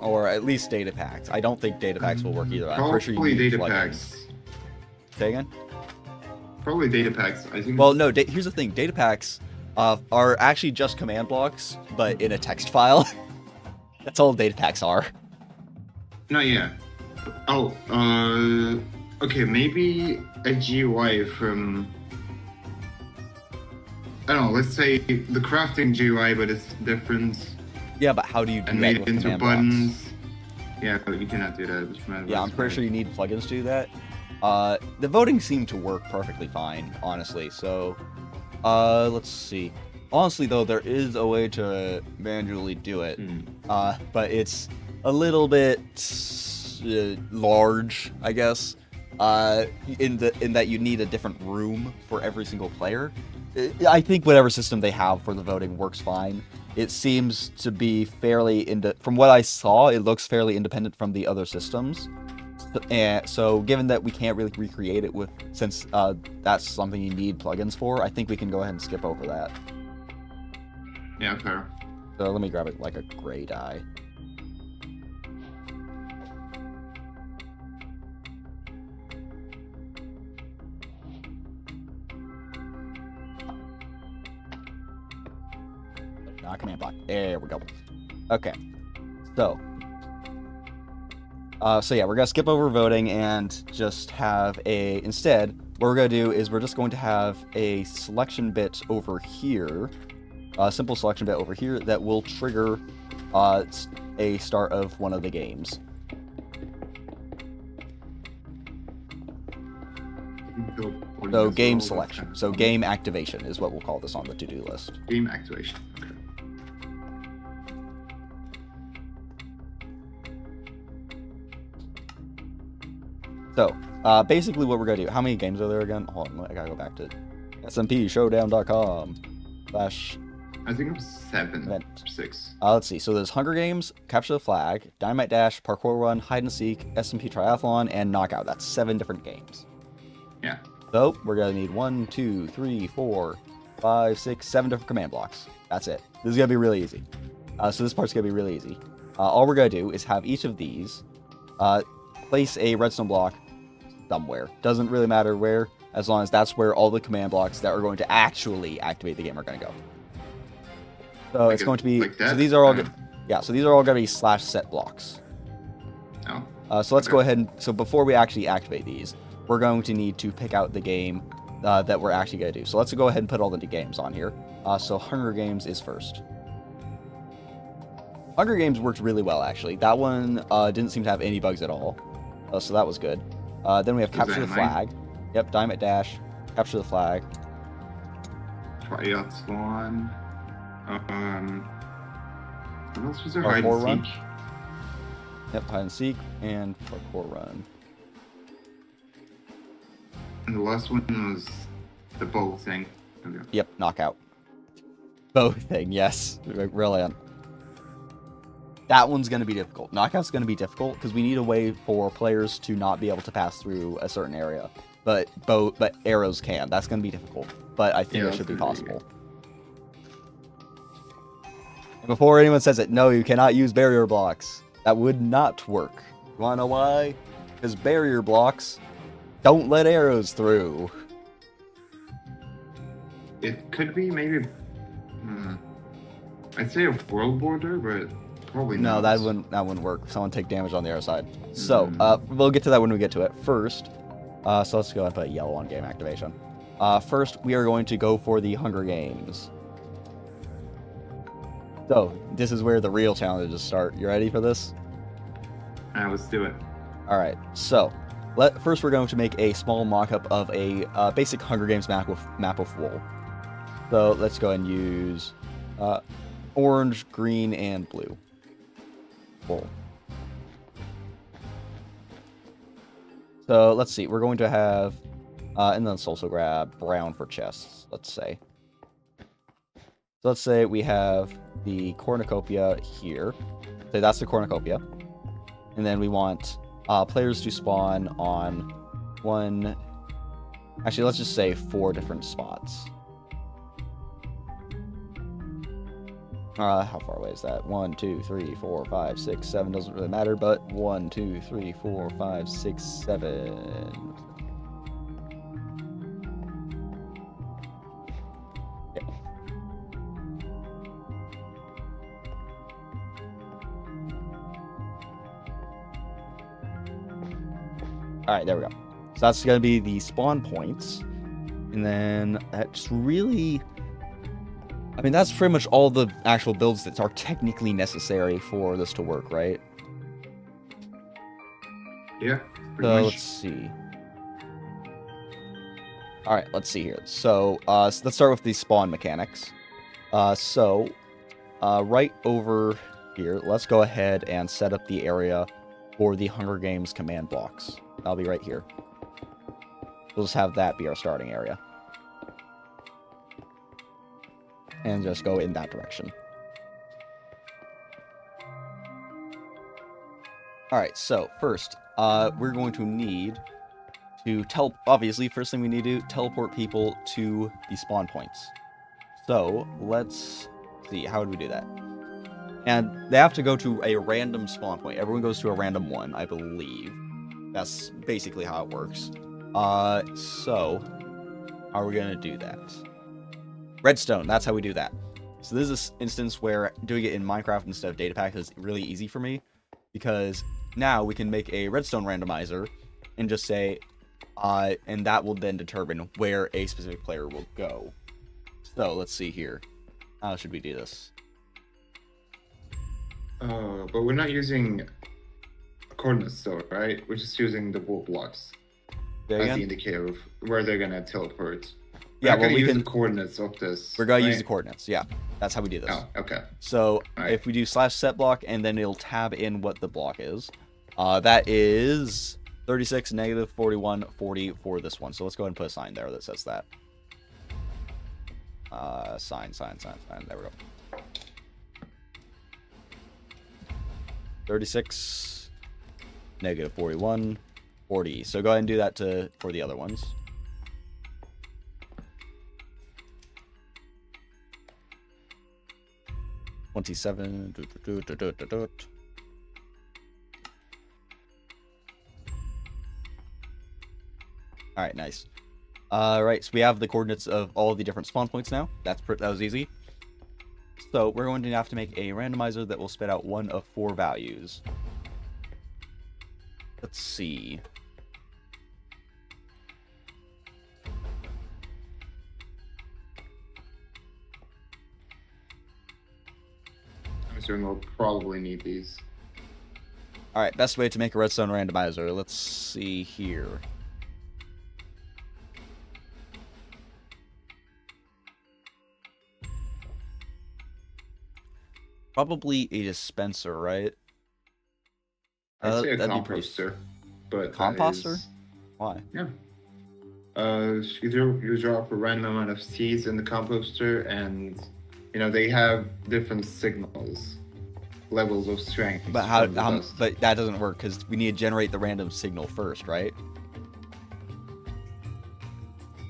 or at least data packs. I don't think data packs will work either. I'm pretty sure you Probably need data plugins. packs. Say again? Probably data packs. I think. Well, no. Here's the thing. Data packs are actually just command blocks, but in a text file. That's all data packs are. No, yeah. Oh, okay. Maybe a GUI from I don't know, let's say the crafting GUI, but it's different. Yeah, but how do you do And that made it with into command buttons. blocks? Yeah, but you cannot do that with command Yeah, blocks, I'm pretty right? sure you need plugins to do that. The voting seemed to work perfectly fine, honestly. So, let's see. Honestly, though, there is a way to manually do it. But it's a little bit large, I guess. In that you need a different room for every single player. I think whatever system they have for the voting works fine. It seems to be fairly from what I saw, it looks fairly independent from the other systems. And so, given that we can't really recreate it since that's something you need plugins for, I think we can go ahead and skip over that. Yeah, fair. So let me grab it like a gray dye. Not command block. There we go. Okay. So yeah, we're gonna skip over voting and just have instead, what we're gonna do is we're just going to have a selection bit over here, a simple selection bit over here that will trigger a start of one of the games. So game selection. So game activation is what we'll call this on the to-do list. Game activation. Okay. So, basically what we're going to do, how many games are there again? Hold on, I gotta go back to SMP Showdown.com / I think it was 7 event. or 6. Let's see, so there's Hunger Games, Capture the Flag, Dynamite Dash, Parkour Run, Hide and Seek, SMP Triathlon, and Knockout. That's 7 different games. Yeah. So, we're going to need 1, 2, 3, 4, 5, 6, 7 different command blocks. That's it. This is going to be really easy. So this part's going to be really easy. All we're going to do is have each of these place a redstone block somewhere. Doesn't really matter where, as long as that's where all the command blocks that are going to actually activate the game are going to go. So like it's going to be, like that? so these are all, yeah, so these are all going to be /set blocks. Oh. So let's go ahead and, so before we actually activate these, we're going to need to pick out the game that we're actually going to do. So let's go ahead and put all the games on here. So Hunger Games is first. Hunger Games worked really well, actually. That one didn't seem to have any bugs at all. So that was good. Then we have Capture the Flag. Yep, Dynamite Dash, Capture the Flag. Triathlon. What else was there? Parkour Hide and Run. Seek. Yep, Hide and Seek, and Parkour Run. And the last one was the bow thing. Okay. Yep, Knockout. Both thing, yes. Brilliant. That one's going to be difficult. Knockout's going to be difficult because we need a way for players to not be able to pass through a certain area. But arrows can. That's going to be difficult. But I think it should be possible. And before anyone says it, no, you cannot use barrier blocks. That would not work. You want to know why? Because barrier blocks don't let arrows through. It could be maybe. I'd say a world border, but probably no, not. that wouldn't work. Someone take damage on the other side. So we'll get to that when we get to it. First, so let's go ahead and put yellow on game activation. First, we are going to go for the Hunger Games. So this is where the real challenges start. You ready for this? Let's do it. All right. So first, we're going to make a small mock-up of a basic Hunger Games map of wool. So let's go ahead and use orange, green, and blue wool. So let's see. We're going to have, and then let's also grab brown for chests. Let's say. So let's say we have the cornucopia here. So that's the cornucopia, and then we want players to spawn on one. Actually, let's just say 4 different spots. How far away is that? 1, 2, 3, 4, 5, 6, 7. Doesn't really matter, but 1, 2, 3, 4, 5, 6, 7. Okay. Alright, there we go. So that's going to be the spawn points. And then that's really I mean, that's pretty much all the actual builds that are technically necessary for this to work, right? Yeah, pretty So much. let's see. All right, let's see here. So let's start with the spawn mechanics. Right over here, let's go ahead and set up the area for the Hunger Games command blocks. That'll be right here. We'll just have that be our starting area. And just go in that direction. Alright, so first, we're going to need to obviously, first thing we need to do, teleport people to the spawn points. So, let's see, how would we do that? And they have to go to a random spawn point. Everyone goes to a random one, I believe. That's basically how it works. So, how are we going to do that? Redstone, that's how we do that. So this is an instance where doing it in Minecraft instead of Datapack is really easy for me, because now we can make a redstone randomizer and just say, and that will then determine where a specific player will go. So let's see here. How should we do this? But we're not using coordinates though, right? We're just using the wool blocks as the indicator of where they're gonna teleport. Yeah, well, we use can the coordinates of this. We're gonna use the coordinates. Yeah, that's how we do this. Oh, okay. So right. If we do /set block, and then it'll tab in what the block is. That is 36, negative 41, 40 for this one. So let's go ahead and put a sign there that says that. Sign. There we go. 36, negative 41, 40. So go ahead and do that for the other ones. $27. All right, nice. Right, so we have the coordinates of all the different spawn points now. That was easy. So we're going to have to make a randomizer that will spit out one of 4 values. Let's see. I'm assuming we'll probably need these. Alright, best way to make a redstone randomizer. Let's see here. Probably a dispenser, right? I'd say a that'd be composter. But composter? Why? Yeah. You drop a random amount of seeds in the composter, and they have different signals, levels of strength. But but that doesn't work because we need to generate the random signal first, right?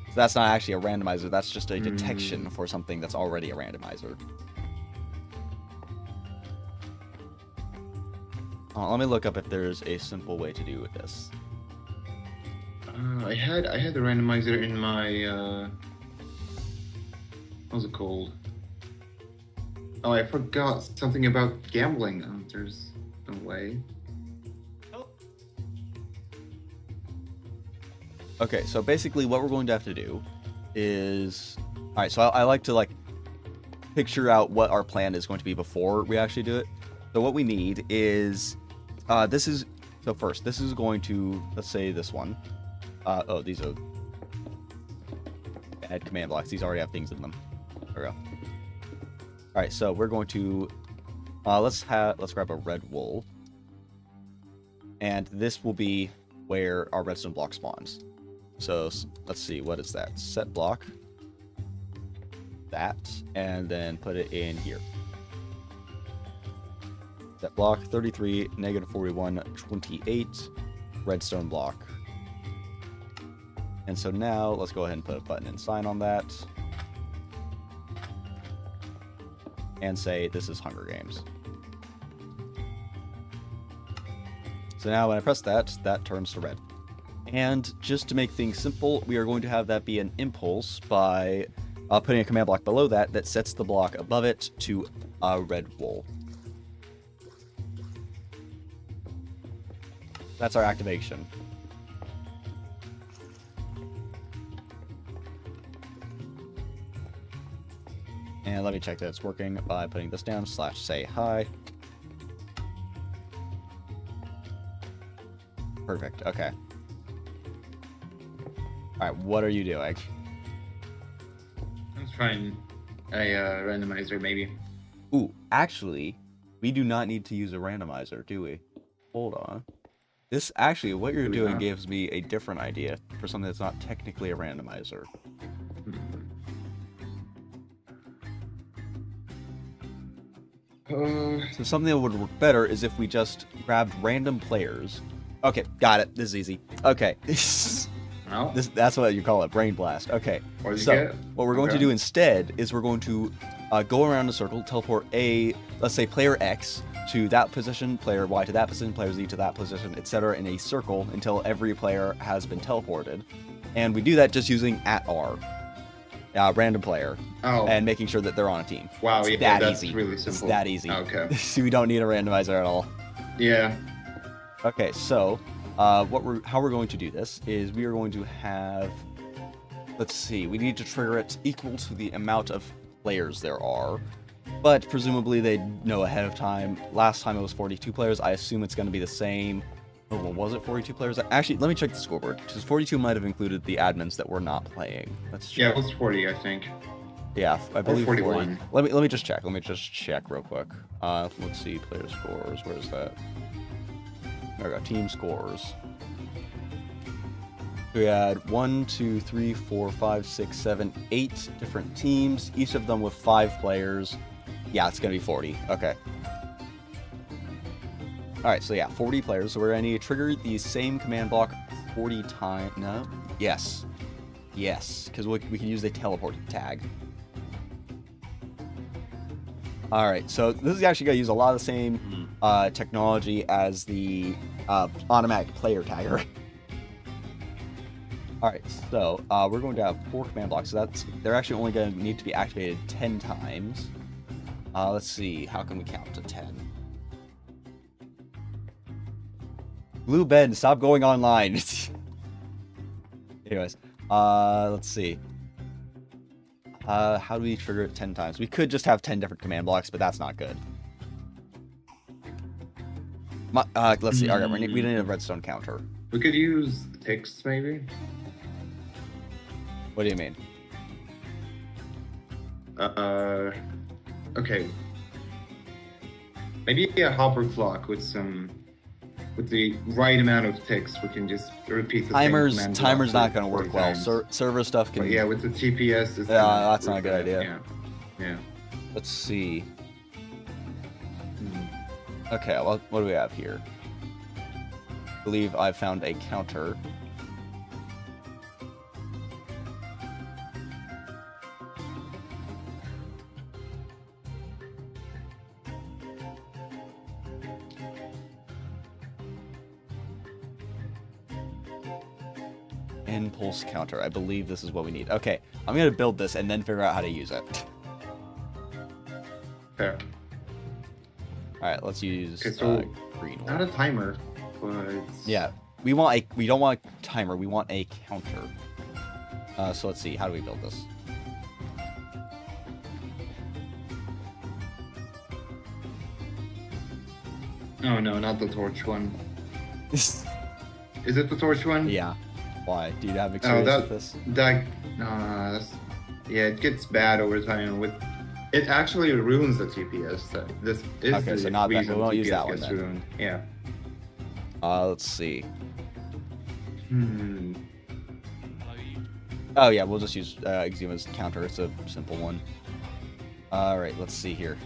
So that's not actually a randomizer. That's just a detection for something that's already a randomizer. Let me look up if there's a simple way to do with this. I had the randomizer in my what's it called? Oh, I forgot something about gambling. There's no way. Okay, so basically what we're going to have to do is... Alright, so I like to picture out what our plan is going to be before we actually do it. So what we need is... So first, this is going to... Let's say this one. Oh, these are... Add command blocks. These already have things in them. There we go. Alright, so we're going to... let's grab a red wool. And this will be where our redstone block spawns. So let's see, what is that? Set block. That, and then put it in here. Set block 33, negative 41, 28, redstone block. And so now let's go ahead and put a button and sign on that. And say this is Hunger Games. So now when I press that, that turns to red. And just to make things simple, we are going to have that be an impulse by putting a command block below that that sets the block above it to a red wool. That's our activation. And let me check that it's working by putting this down / say hi. Perfect. Okay. All right. What are you doing? I'm trying a randomizer, maybe. Ooh, actually, we do not need to use a randomizer, do we? Hold on. This actually, what you're doing gives me a different idea for something that's not technically a randomizer. So something that would work better is if we just grabbed random players. Okay, got it. This is easy. Okay. No. That's what you call it, brain blast. Okay. What did you So get? what we're going to do instead is we're going to go around a circle, teleport let's say player X to that position, player Y to that position, player Z to that position, etc. in a circle until every player has been teleported. And we do that just using @R, random player, and making sure that they're on a team. Wow, it's yeah, that that's easy. really simple. It's that easy. Okay. So we don't need a randomizer at all. Yeah. Okay, so how we're going to do this is we are going to have, let's see, we need to trigger it equal to the amount of players there are, but presumably they know ahead of time. Last time it was 42 players. I assume it's going to be the same. Or was it 42 players? Actually, let me check the scoreboard, because 42 might have included the admins that were not playing. Let's check. Yeah, it was 40, I think. Yeah, I believe 41. 40. Let me just check. Let me just check real quick. Let's see, player scores. Where is that? There we go. Team scores. We had 1, 2, 3, 4, 5, 6, 7, 8 different teams, each of them with 5 players. Yeah, it's gonna be 40. Okay. Alright, so yeah, 40 players. So we're gonna need to trigger the same command block 40 times. No? Yes. Yes, because we can use the teleport tag. Alright, so this is actually gonna use a lot of the same technology as the automatic player tagger. Alright, so we're going to have 4 command blocks, so they're actually only going to need to be activated 10 times. Let's see, how can we count to 10? Blue Ben, stop going online. Anyways, let's see. How do we trigger it 10 times? We could just have 10 different command blocks, but that's not good. Let's see. Alright, we need a redstone counter. We could use ticks, maybe? What do you mean? Okay. Maybe a hopper clock with the right amount of ticks. We can just repeat the timer's same timer's not going to work well. times. Server stuff can. But yeah, with the TPS. That's not a good idea. Yeah. Let's see. Okay, well, what do we have here? I believe I found a counter. Impulse counter. I believe this is what we need. Okay, I'm going to build this and then figure out how to use it. Fair. Alright, let's use green one. Not a timer, but... Yeah, we don't want a timer, we want a counter. So let's see, how do we build this? Oh no, not the torch one. Is it the torch one? Yeah. Why? Do you have experience with this? Yeah, it gets bad over time. It actually ruins the TPS. This is okay, so not that. We won't use that one then. Ruined. Yeah. Let's see. Oh yeah, we'll just use Exuma's counter. It's a simple one. All right, let's see here.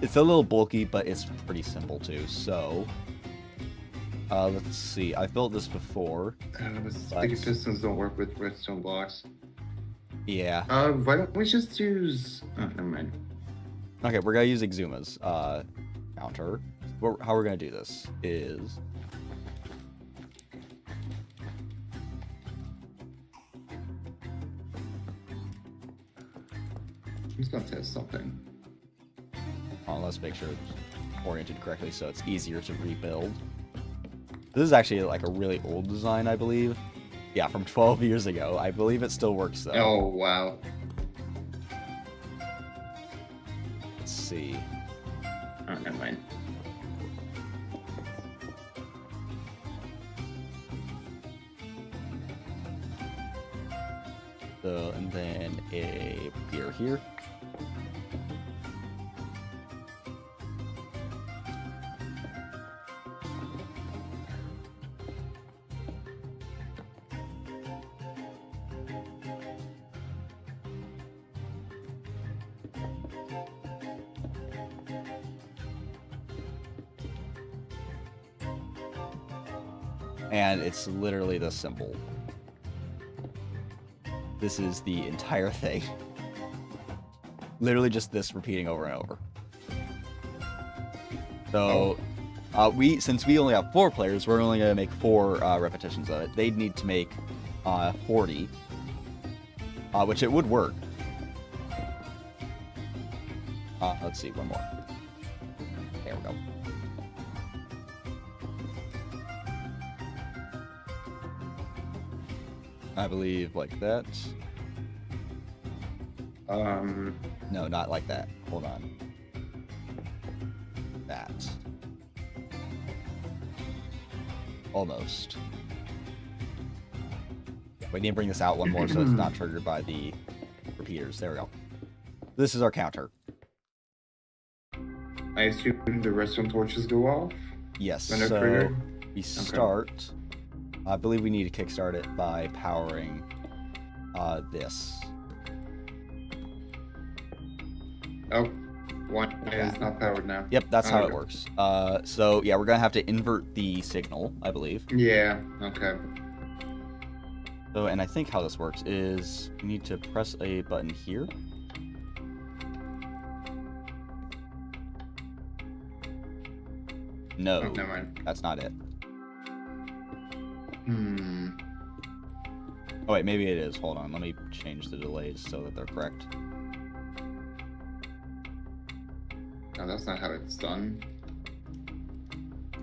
It's a little bulky, but it's pretty simple too. So, let's see. I've built this before. Sticky pistons don't work with redstone blocks. Yeah. Why don't we just use... Oh, never mind. Okay, we're gonna use Exuma's counter. How we're gonna do this is... I'm just gonna test something. Let's make sure it's oriented correctly so it's easier to rebuild. This is actually like a really old design, I believe. Yeah, from 12 years ago. I believe it still works though. Oh, wow. let's see. Oh, never mind. So, and then a pier here. And it's literally this simple. This is the entire thing. Literally just this repeating over and over. So, since we only have 4 players, we're only going to make 4 repetitions of it. They'd need to make 40, which it would work. Let's see, one more. There we go. I believe like that. No, not like that. Hold on. That. Almost. We need to bring this out one more so it's not triggered by the repeaters. There we go. This is our counter. I assume the redstone torches go off? Yes, when they're so triggered? we start... I believe we need to kickstart it by powering this. Oh, one is not powered now. Yep, that's how it Okay. works. So yeah, we're gonna have to invert the signal, I believe. Yeah, okay. So, and I think how this works is you need to press a button here. No, Oh, never mind. that's not it. Hmm. Oh wait, maybe it is. Hold on, let me change the delays so that they're correct. No, that's not how it's done.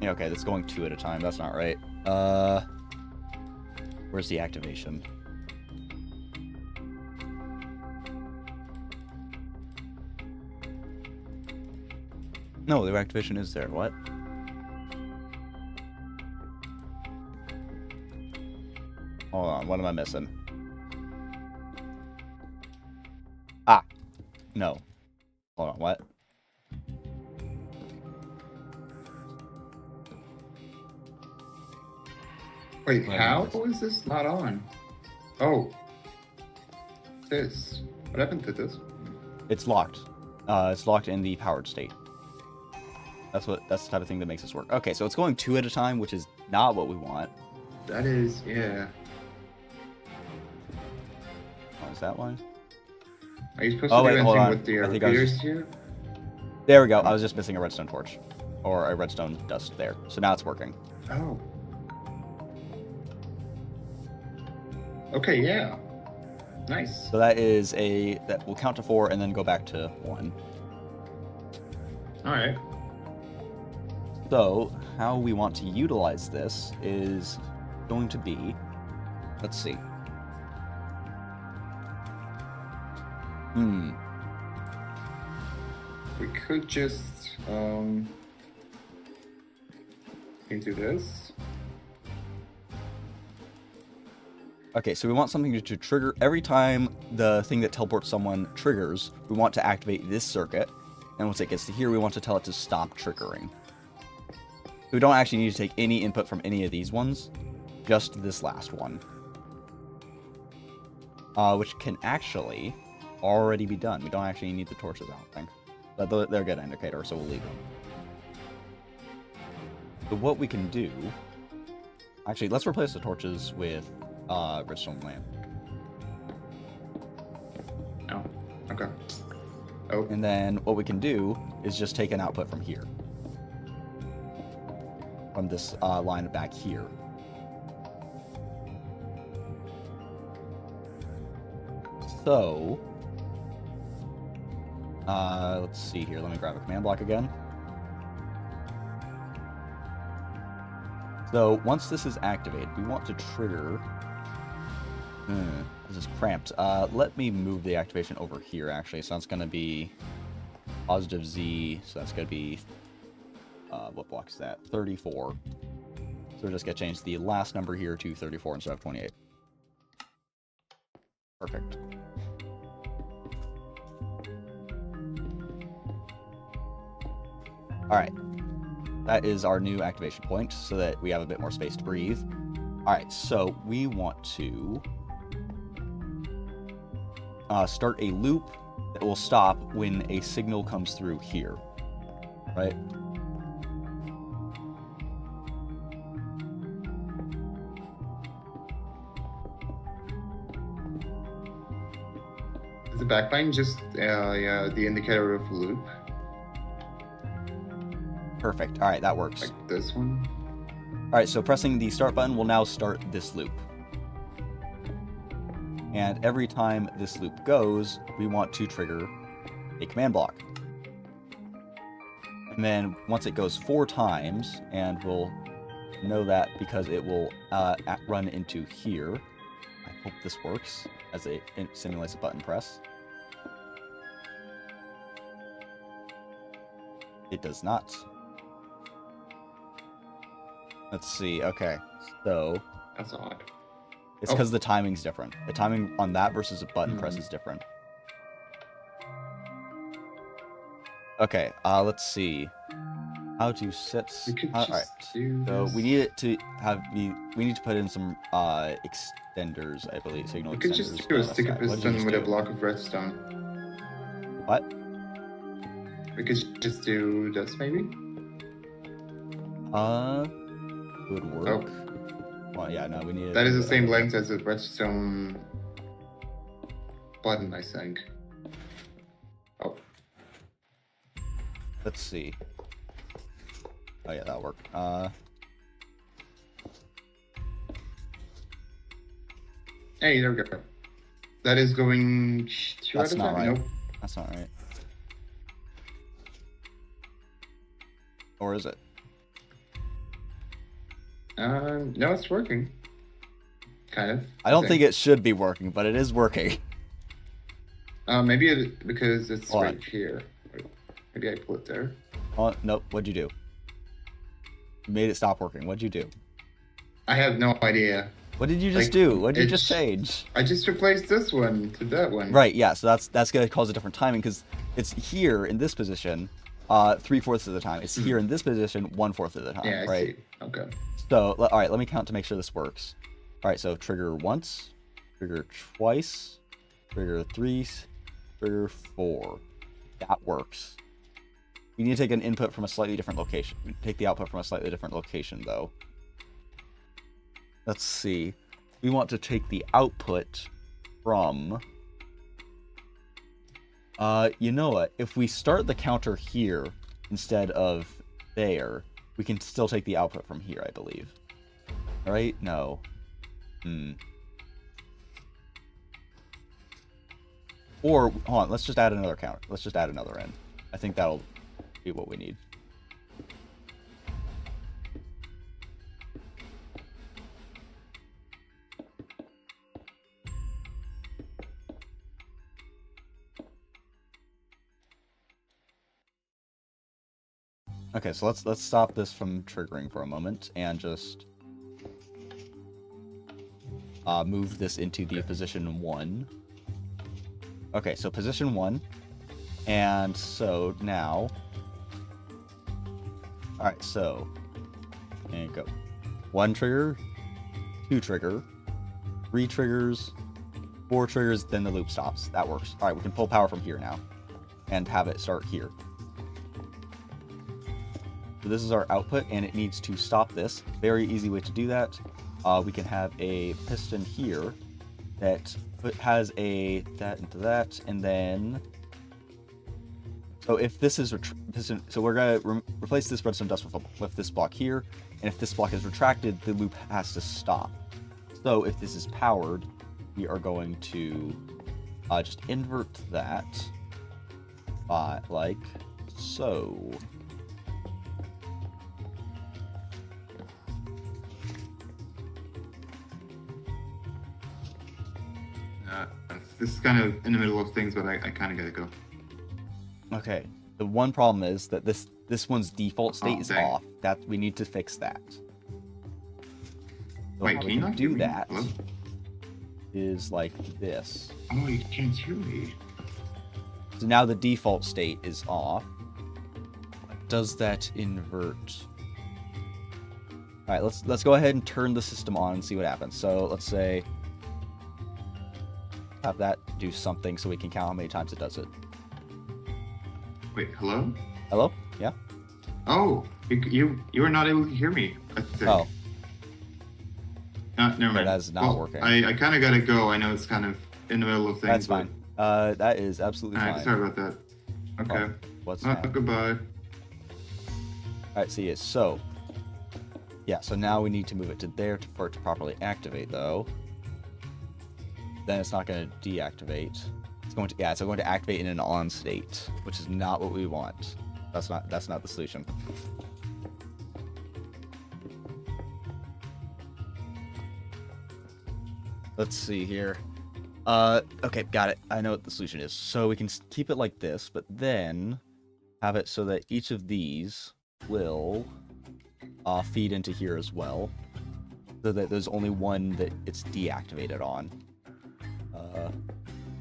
Yeah, okay, that's going 2 at a time. That's not right. Where's the activation? No, the activation is there. What? Hold on, what am I missing? Ah! No. Hold on, what? Wait, Wait, how what is this not on? Oh. This. What happened to this? It's locked. It's locked in the powered state. That's the type of thing that makes this work. Okay, so it's going 2 at a time, which is not what we want. That is, yeah. Oh, is that one? Are you supposed Oh, to wait, do hold anything on. with the I think I was repeaters just- here? There we go. I was just missing a redstone torch. Or a redstone dust there. So now it's working. Oh. Okay, yeah. Nice. So that is that will count to 4 and then go back to 1. Alright. So how we want to utilize this is going to be, let's see. We could just, into this. Okay, so we want something to trigger every time the thing that teleports someone triggers. We want to activate this circuit, and once it gets to here, we want to tell it to stop triggering. We don't actually need to take any input from any of these ones, just this last one. Which can actually already be done. We don't actually need the torches, I don't think. But they're a good indicator, so we'll leave them. So what we can do... Actually, let's replace the torches with redstone lamp. Oh, okay. Oh, And then what we can do is just take an output from here. From this line back here. So, let's see here. Let me grab a command block again. So once this is activated, we want to trigger... This is cramped. Let me move the activation over here, actually. So it's going to be positive Z, so that's going to be, what block is that? 34. So we're just going to change the last number here to 34 instead of 28. Perfect. Alright. That is our new activation point, so that we have a bit more space to breathe. Alright, so we want to start a loop that will stop when a signal comes through here. Right? Is the backline just yeah, the indicator of loop? Perfect. Alright, that works. Like this one? Alright, so pressing the start button will now start this loop. And every time this loop goes, we want to trigger a command block. And then once it goes 4 times, and we'll know that because it will run into here. I hope this works as it simulates a button press. It does not. Let's see. Okay, so That's odd. it's because the timing's different. The timing on that versus a button press is different. Okay, let's see. How to set... Alright, so we need it to have... We need to put in some extenders, I believe. Signal We extenders. could just do a sticker piston with a block of redstone. What? We could just do this, maybe? Would work. Oh. Well, yeah, no, we need... That is the same length as a redstone button, I think. Oh. Let's see. Oh yeah, that'll work. Hey, there we go. That is going 2 That's at a not time? right. Nope. That's not right. Or is it? No, it's working. Kind of. I don't think it should be working, but it is working. Maybe because it's Hold right on. here. Maybe I put it there. Oh, nope. What'd you do? You made it stop working. What'd you do? I have no idea. What did you just do? What did you just it's- change? I just replaced this one to that one. Right, yeah, so that's going to cause a different timing, because it's here in this position 3/4 of the time. It's here in this position 1/4 of the time, Yeah, I right? see. Okay. So, alright, let me count to make sure this works. Alright, so trigger once, trigger twice, trigger 3, trigger 4. That works. We need to take an input from a slightly different location. Take the output from a slightly different location, though. Let's see. We want to take the output from... you know what? If we start the counter here instead of there, we can still take the output from here, I believe. Right? No. Or, hold on, let's just add another counter. Let's just add another end. I think that'll be what we need. Okay, so let's stop this from triggering for a moment and just move this into the position 1. Okay, so position 1, and so now, all right, so there you go. 1 trigger, 2 trigger, 3 triggers, 4 triggers, then the loop stops. That works. All right, we can pull power from here now and have it start here. So this is our output, and it needs to stop this. Very easy way to do that. We can have a piston here that has a that into that, and then... So if this is piston, so we're gonna replace this redstone dust with this block here, and if this block is retracted, the loop has to stop. So if this is powered, we are going to just invert that by like so. This is kind of in the middle of things, but I kind of gotta go. Okay, The one problem is that this one's default state is dang. off. That we need to fix that. So Wait, how can we you not hear do me? that Hello? is like this. Oh, you can't hear me. So now the default state is off. Does that invert? All right, let's go ahead and turn the system on and see what happens. So let's say have that do something so we can count how many times it does it. Wait, hello? Hello? Yeah? Oh, you were not able to hear me, I think. Oh, Never mind. that is not working. I kind of gotta go. I know it's kind of in the middle of things. that's fine. That is absolutely Alright, fine. sorry about that. Okay. What's now? Goodbye. Alright, see it. So, yeah, so now we need to move it to there for it to properly activate, though. Then it's not going to deactivate. It's going to activate in an on state, which is not what we want. That's not the solution. Let's see here. Okay, got it. I know what the solution is. So we can keep it like this, but then have it so that each of these will feed into here as well, so that there's only one that it's deactivated on.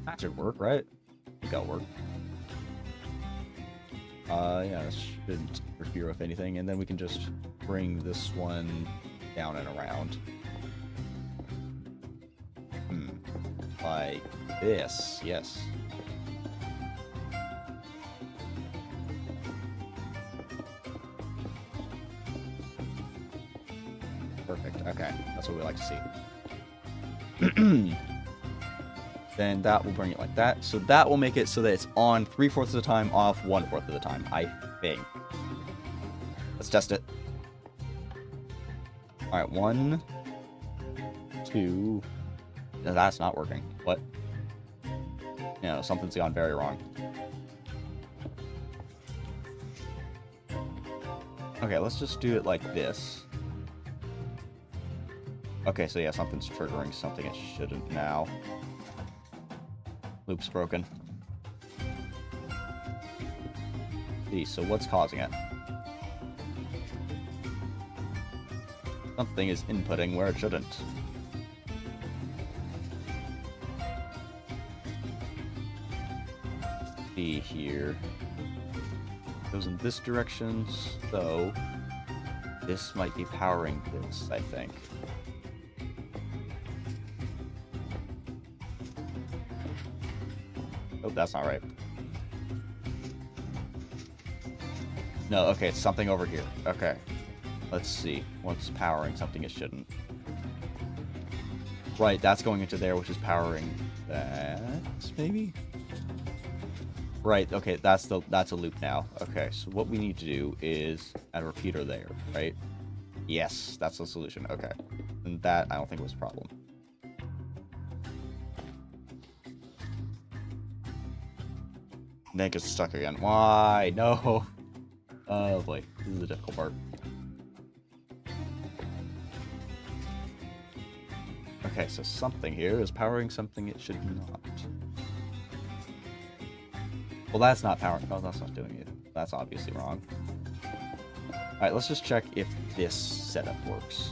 That should work, right? I think that'll work. Yeah, that shouldn't interfere with anything, and then we can just bring this one down and around. Like this, yes. Perfect, okay, that's what we like to see. Then that will bring it like that. So that will make it so that it's on 3/4 of the time, off 1/4 of the time, I think. Let's test it. Alright, 1, 2. No, that's not working. What? No, something's gone very wrong. Okay, let's just do it like this. Okay, so yeah, something's triggering something it shouldn't now. Loop's broken. See, so what's causing it? Something is inputting where it shouldn't. See here. Goes in this direction, so this might be powering this, I think. Oh, that's not right. No, okay, it's something over here. Okay. Let's see. What's powering something it shouldn't? Right, that's going into there, which is powering that, maybe? Right, okay, that's a loop now. Okay, so what we need to do is add a repeater there, right? Yes, that's the solution. Okay. And that, I don't think was a problem. Then it gets stuck again. Why? No. Oh boy, this is the difficult part. Okay, so something here is powering something it should not. Well, that's not powering. Oh, that's not doing it. That's obviously wrong. Alright, let's just check if this setup works.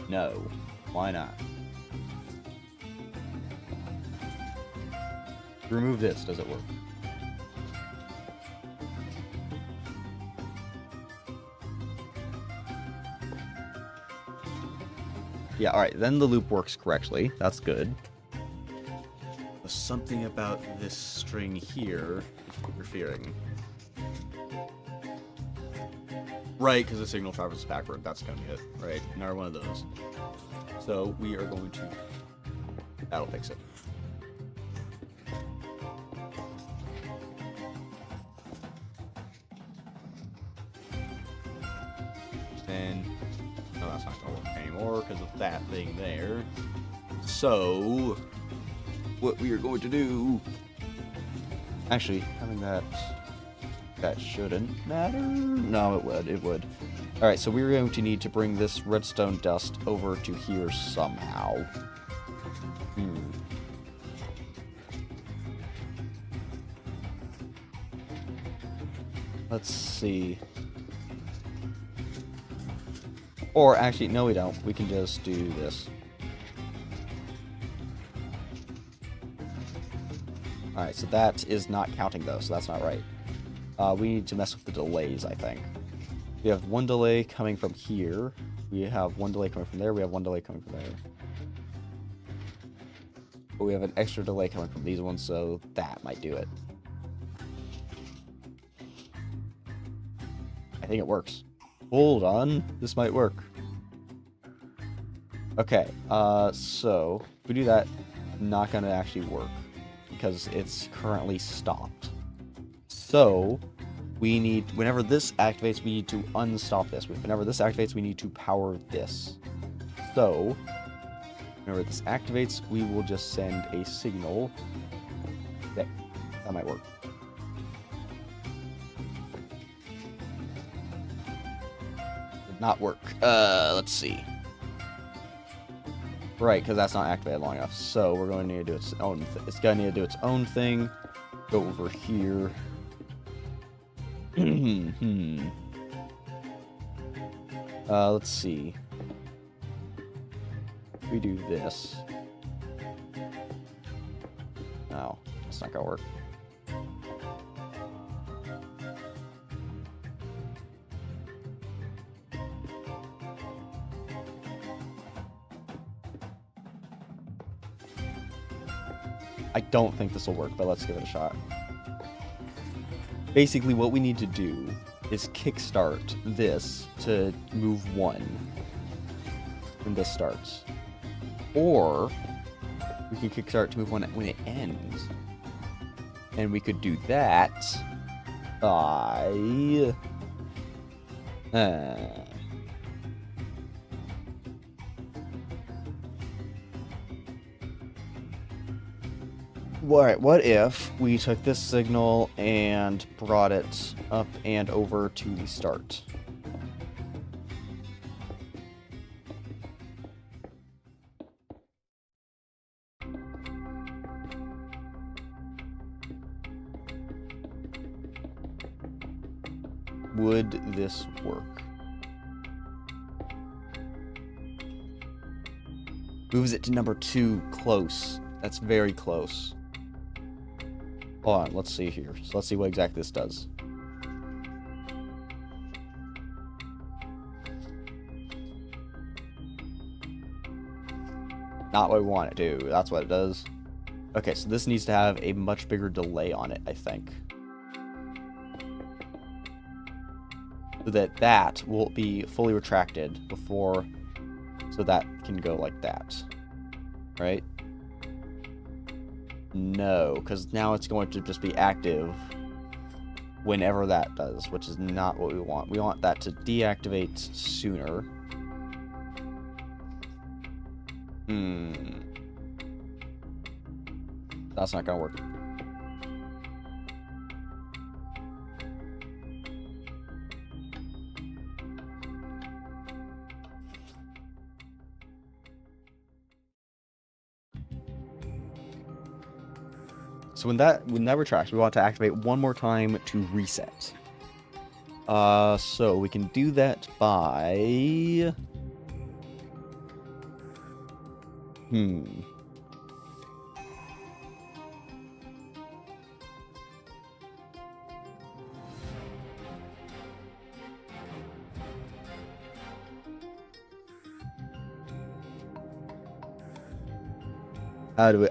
No. Why not? Remove this. Does it work? Yeah, alright, then the loop works correctly. That's good. But something about this string here is interfering. Right, because the signal travels backward. That's going to be it. Right, another one of those. So we are going to... That'll fix it. And... No, that's not going to work anymore because of that thing there. So... What we are going to do... Actually, having that... That shouldn't matter? No, it would. Alright, so we're going to need to bring this redstone dust over to here somehow. Let's see. Or actually, no, we don't. We can just do this. Alright, so that is not counting though, so that's not right. We need to mess with the delays, I think. We have one delay coming from here. We have one delay coming from there. We have one delay coming from there. But we have an extra delay coming from these ones, so that might do it. I think it works. Hold on. This might work. Okay, so if we do that, not gonna actually work because it's currently stopped. So we need, whenever this activates, we need to unstop this. Whenever this activates, we need to power this. So whenever this activates, we will just send a signal. Okay, that might work. Did not work. Let's see. Right, because that's not activated long enough. So we're going to need to do its own. It's going to need to do its own thing. Go over here. Let's see. We do this. No, it's not gonna work. I don't think this will work, but let's give it a shot. Basically, what we need to do is kickstart this to move one when this starts. Or we can kickstart to move one when it ends. And we could do that by... Alright, what if we took this signal and brought it up and over to the start? Would this work? Moves it to number 2, close. That's very close. Hold on, let's see here. So let's see what exactly this does. Not what we want it to do. That's what it does. Okay, so this needs to have a much bigger delay on it, I think. So that will be fully retracted before, so that can go like that. Right? No, because now it's going to just be active whenever that does, which is not what we want. We want that to deactivate sooner. That's not gonna work. So when that retracts, we want to activate one more time to reset. So we can do that by...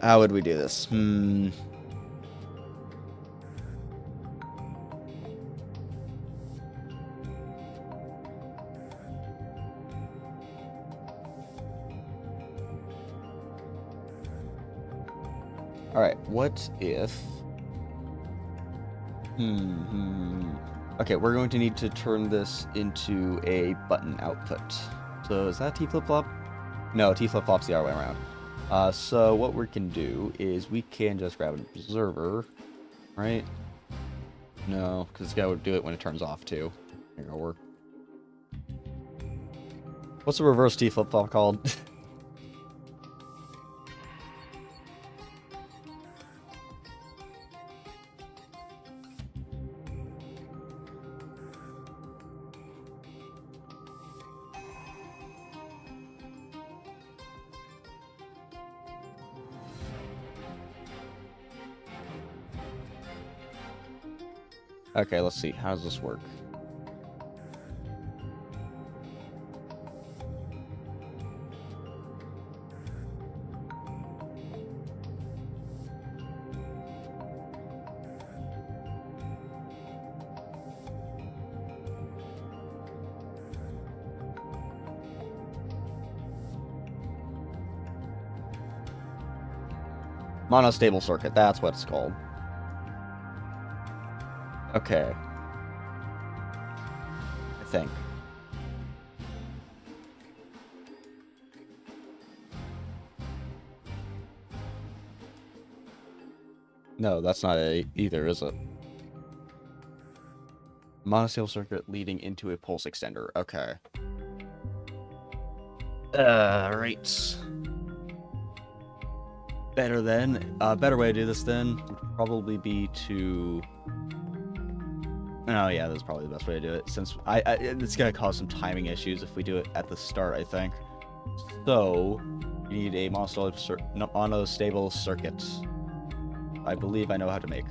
How would we do this? Alright, what if... Okay, we're going to need to turn this into a button output. So is that T flip-flop? No, T flip-flop's the other way around. So what we can do is we can just grab an observer, right? No, because it's got to do it when it turns off too. Ain't gonna work. What's the reverse T flip-flop called? Okay, let's see. How does this work? Monostable circuit, that's what it's called. Okay. I think. No, that's not it either, is it? Monostable circuit leading into a pulse extender. Okay. Right. Better way to do this then would probably be to... Oh yeah, that's probably the best way to do it, since it's gonna cause some timing issues if we do it at the start, I think. So, you need a monostable circuit. I believe I know how to make.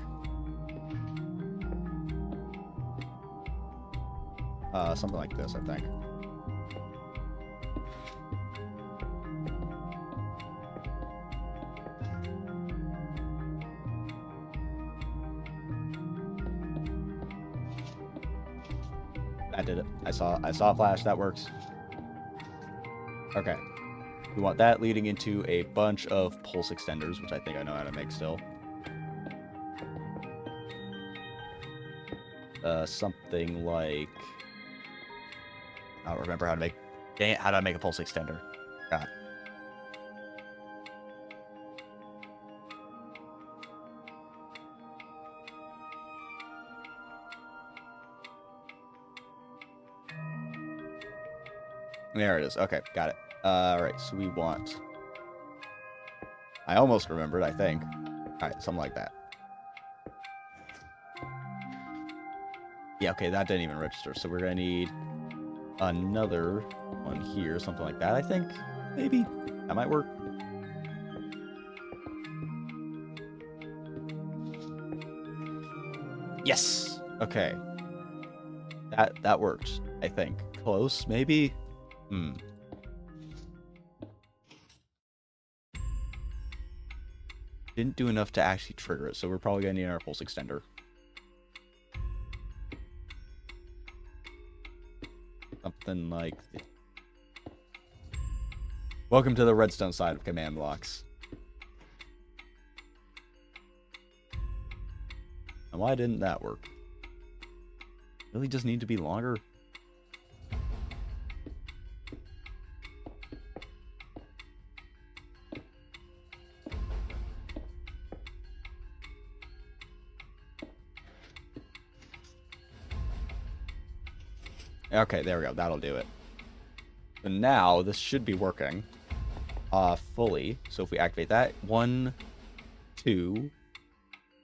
Something like this, I think. That did it. I saw a flash. That works. Okay. We want that leading into a bunch of pulse extenders, which I think I know how to make still. Something like... I don't remember how to make... Dang it, how do I make a pulse extender? God. There it is. Okay, got it. Alright, so we want... I almost remembered, I think. Alright, something like that. Yeah, okay, that didn't even register, so we're gonna need another one here, something like that, I think. Maybe. That might work. Yes! Okay. That worked, I think. Close, maybe? Didn't do enough to actually trigger it, so we're probably gonna need our pulse extender. Something like... Welcome to the redstone side of command blocks. And why didn't that work? Really just need to be longer? Okay, there we go. That'll do it. And now this should be working fully. So if we activate that, 1, 2,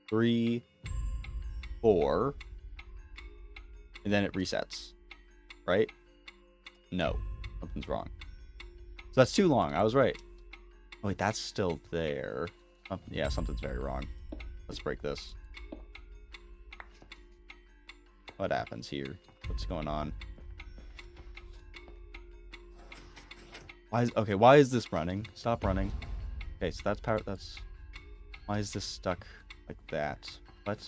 3, 4, and then it resets, right? No, something's wrong. So that's too long. I was right. Oh wait, that's still there. Yeah, something's very wrong. Let's break this. What happens here? What's going on? Why is this running? Stop running. Okay, so that's power. Why is this stuck like that? What?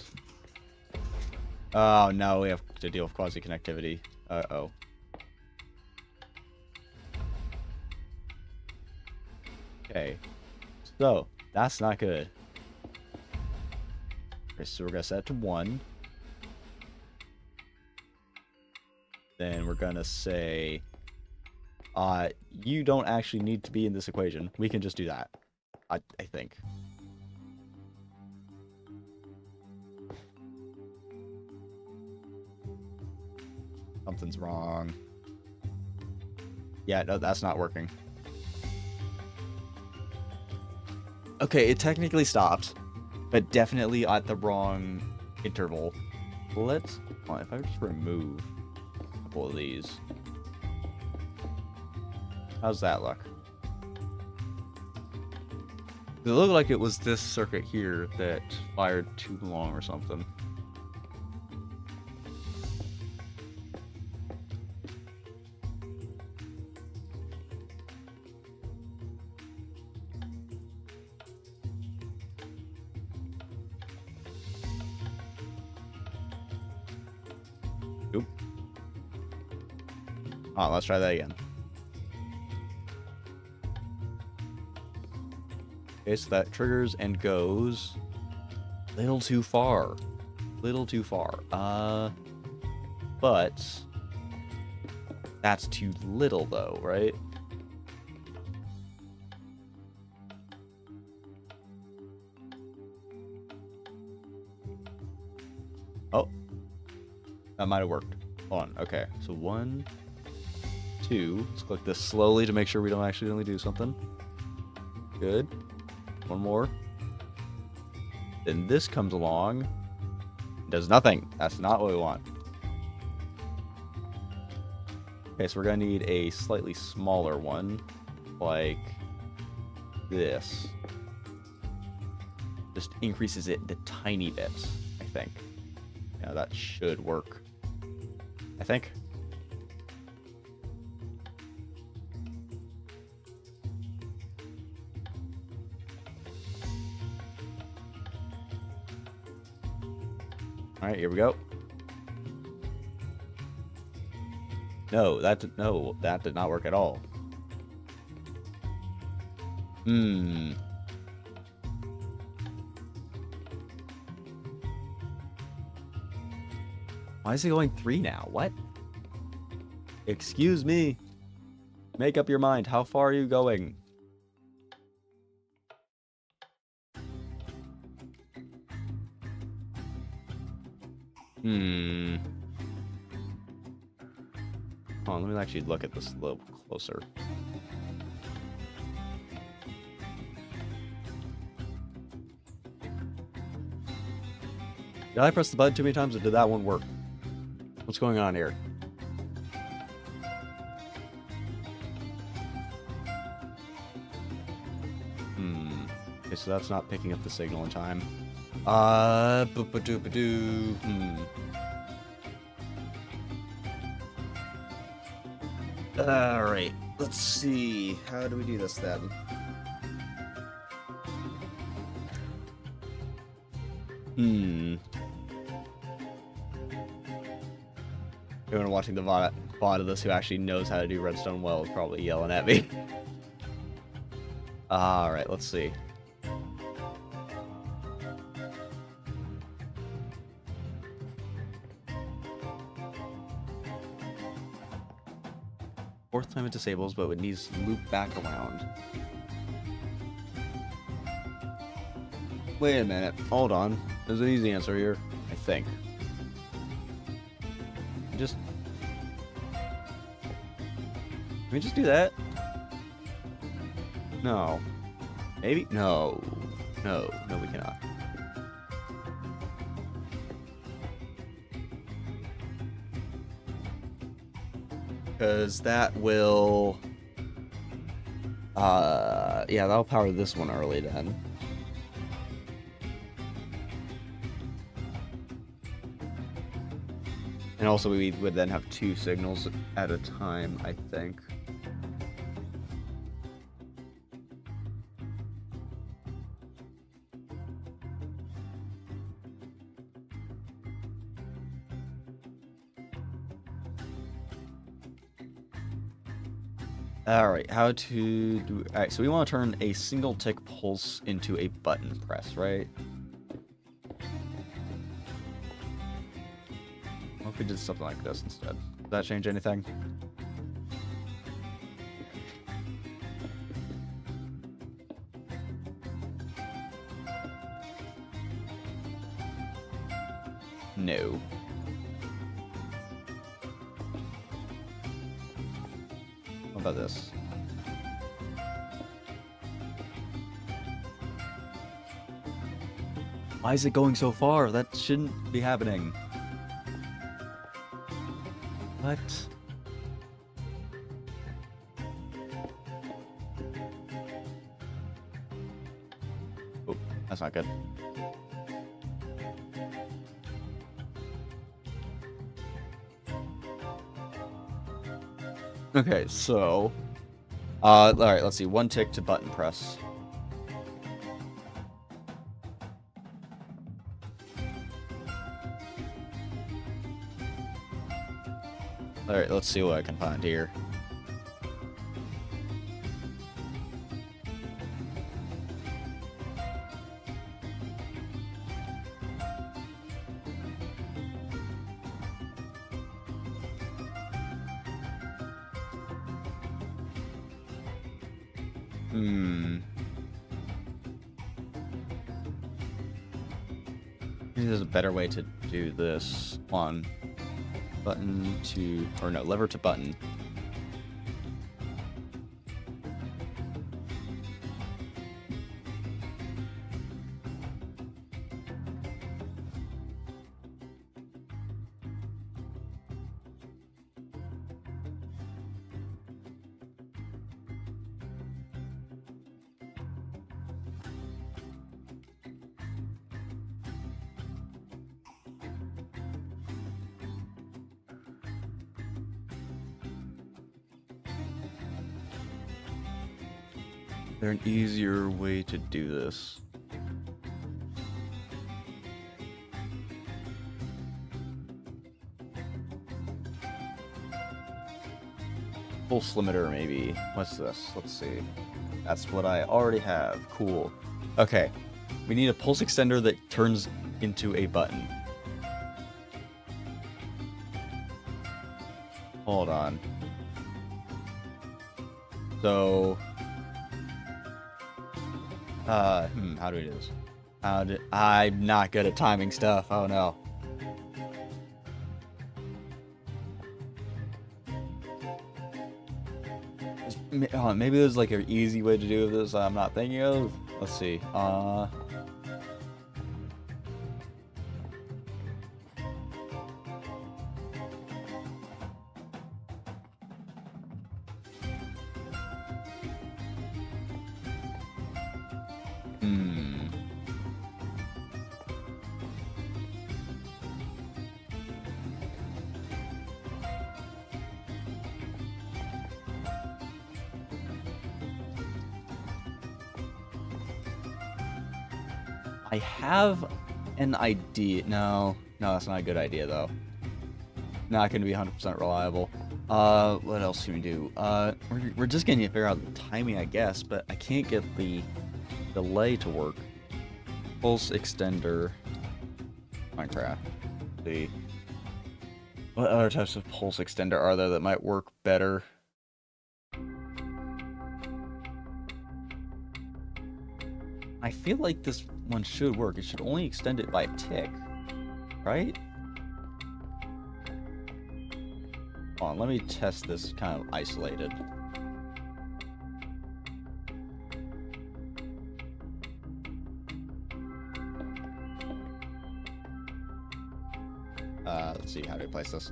Oh no, we have to deal with quasi connectivity. Uh-oh. Okay. So, that's not good. Okay, so we're gonna set it to 1. Then we're gonna say you don't actually need to be in this equation. We can just do that. I think. Something's wrong. Yeah, no, that's not working. Okay, it technically stopped, but definitely at the wrong interval. Let's... if I just remove a couple of these. How's that look? It looked like it was this circuit here that fired too long or something. Let's try that again. Okay, so that triggers and goes a little too far. Little too far. But that's too little though, right? Oh, that might have worked. Hold on. Okay, so 1, 2. Let's click this slowly to make sure we don't accidentally do something. Good. One more. Then this comes along. Does nothing. That's not what we want. Okay, so we're gonna need a slightly smaller one, like this. Just increases it a tiny bit, I think. Yeah, that should work. I think. All right, here we go. No, that did not work at all. Why is it going 3 now? What? Excuse me. Make up your mind. How far are you going? Hold on, let me actually look at this a little closer. Did I press the button too many times, or did that one work? What's going on here? Okay, so that's not picking up the signal in time. Boop-a-doop-a-doo. Alright, let's see. How do we do this then? Everyone watching the VOD of this who actually knows how to do redstone well is probably yelling at me. Alright, let's see. Fourth time it disables, but it needs to loop back around. Wait a minute. Hold on. There's an easy answer here, I think. Can we just do that? No. Maybe? No. No, we cannot. Because that will... yeah, that'll power this one early then. And also we would then have 2 signals at a time, I think. Alright, how to do... Alright, so we want to turn a single tick pulse into a button press, right? What if we did something like this instead? Does that change anything? No. What about this? Why is it going so far? That shouldn't be happening. What? Oh, that's not good. Okay, so... alright, let's see. 1 tick to button press. Alright, let's see what I can find here. Maybe there's a better way to do this. On button to, or no, lever to button. Is there an easier way to do this? Pulse limiter, maybe. What's this? Let's see. That's what I already have. Cool. Okay. We need a pulse extender that turns into a button. Hold on. So... how do we do this? I'm not good at timing stuff. Oh no. Maybe there's like an easy way to do this I'm not thinking of. Let's see. I have an idea. No, that's not a good idea though. Not going to be 100% reliable. What else can we do? We're just going to figure out the timing, I guess, but I can't get the delay to work. Pulse extender. Minecraft. See. What other types of pulse extender are there that might work better? I feel like this one should work. It should only extend it by a tick, right? Hold on, let me test this kind of isolated. Let's see, how do we place this?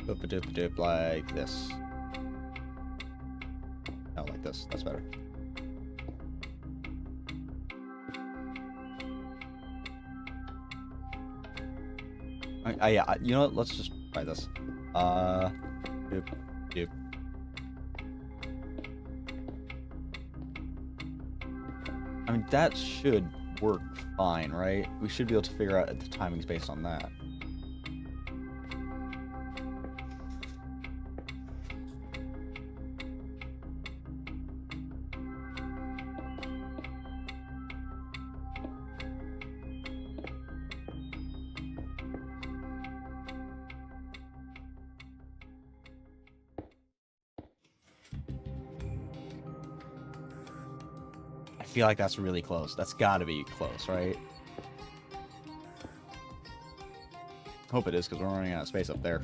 Boop-a-doop-a-doop, like this. Oh, like this. That's better. Yeah, you know what? Let's just try this. Doop, doop. I mean, that should work fine, right? We should be able to figure out the timings based on that. I feel like that's really close. That's gotta be close, right? Hope it is, because we're running out of space up there.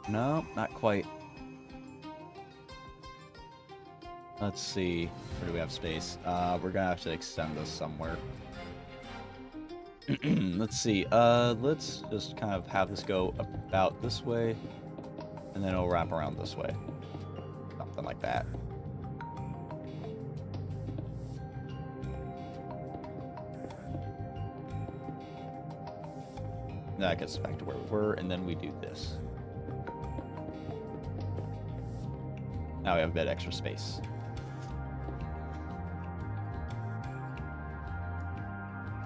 No, not quite. Let's see. Where do we have space? We're gonna have to extend this somewhere. Let's see. Let's just kind of have this go about this way, and then it'll wrap around this way. Something like that. That gets us back to where we were, and then we do this. Now we have a bit extra space.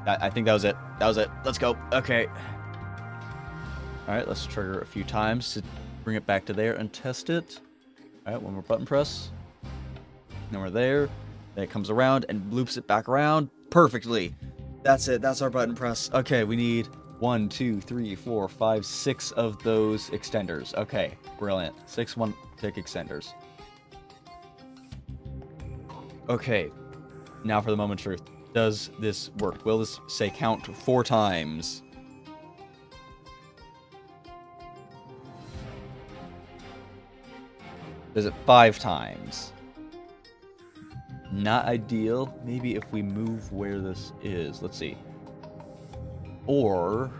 I think that was it. That was it. Let's go. Okay. Alright, let's trigger a few times to bring it back to there and test it. Alright, one more button press. Then we're there. Then it comes around and loops it back around perfectly. That's it. That's our button press. Okay, we need 1, 2, 3, 4, 5, 6 of those extenders. Okay, brilliant. 6 one-tick extenders. Okay, now for the moment of truth. Does this work? Will this say count 4 times? Does it 5 times? Not ideal. Maybe if we move where this is. Let's see. Or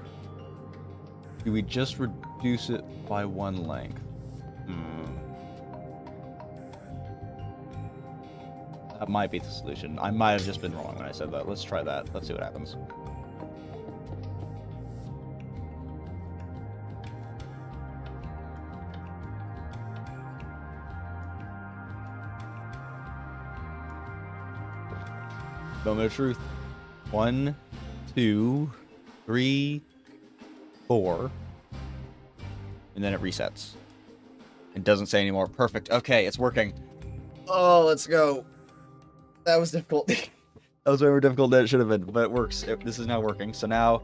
do we just reduce it by 1 length? That might be the solution. I might have just been wrong when I said that. Let's try that. Let's see what happens. Moment of truth. 1, 2, 3, 4. And then it resets. It doesn't say anymore. Perfect. Okay, it's working. Oh, let's go. That was difficult. That was way more difficult than it should have been, but it works. This is now working. So now,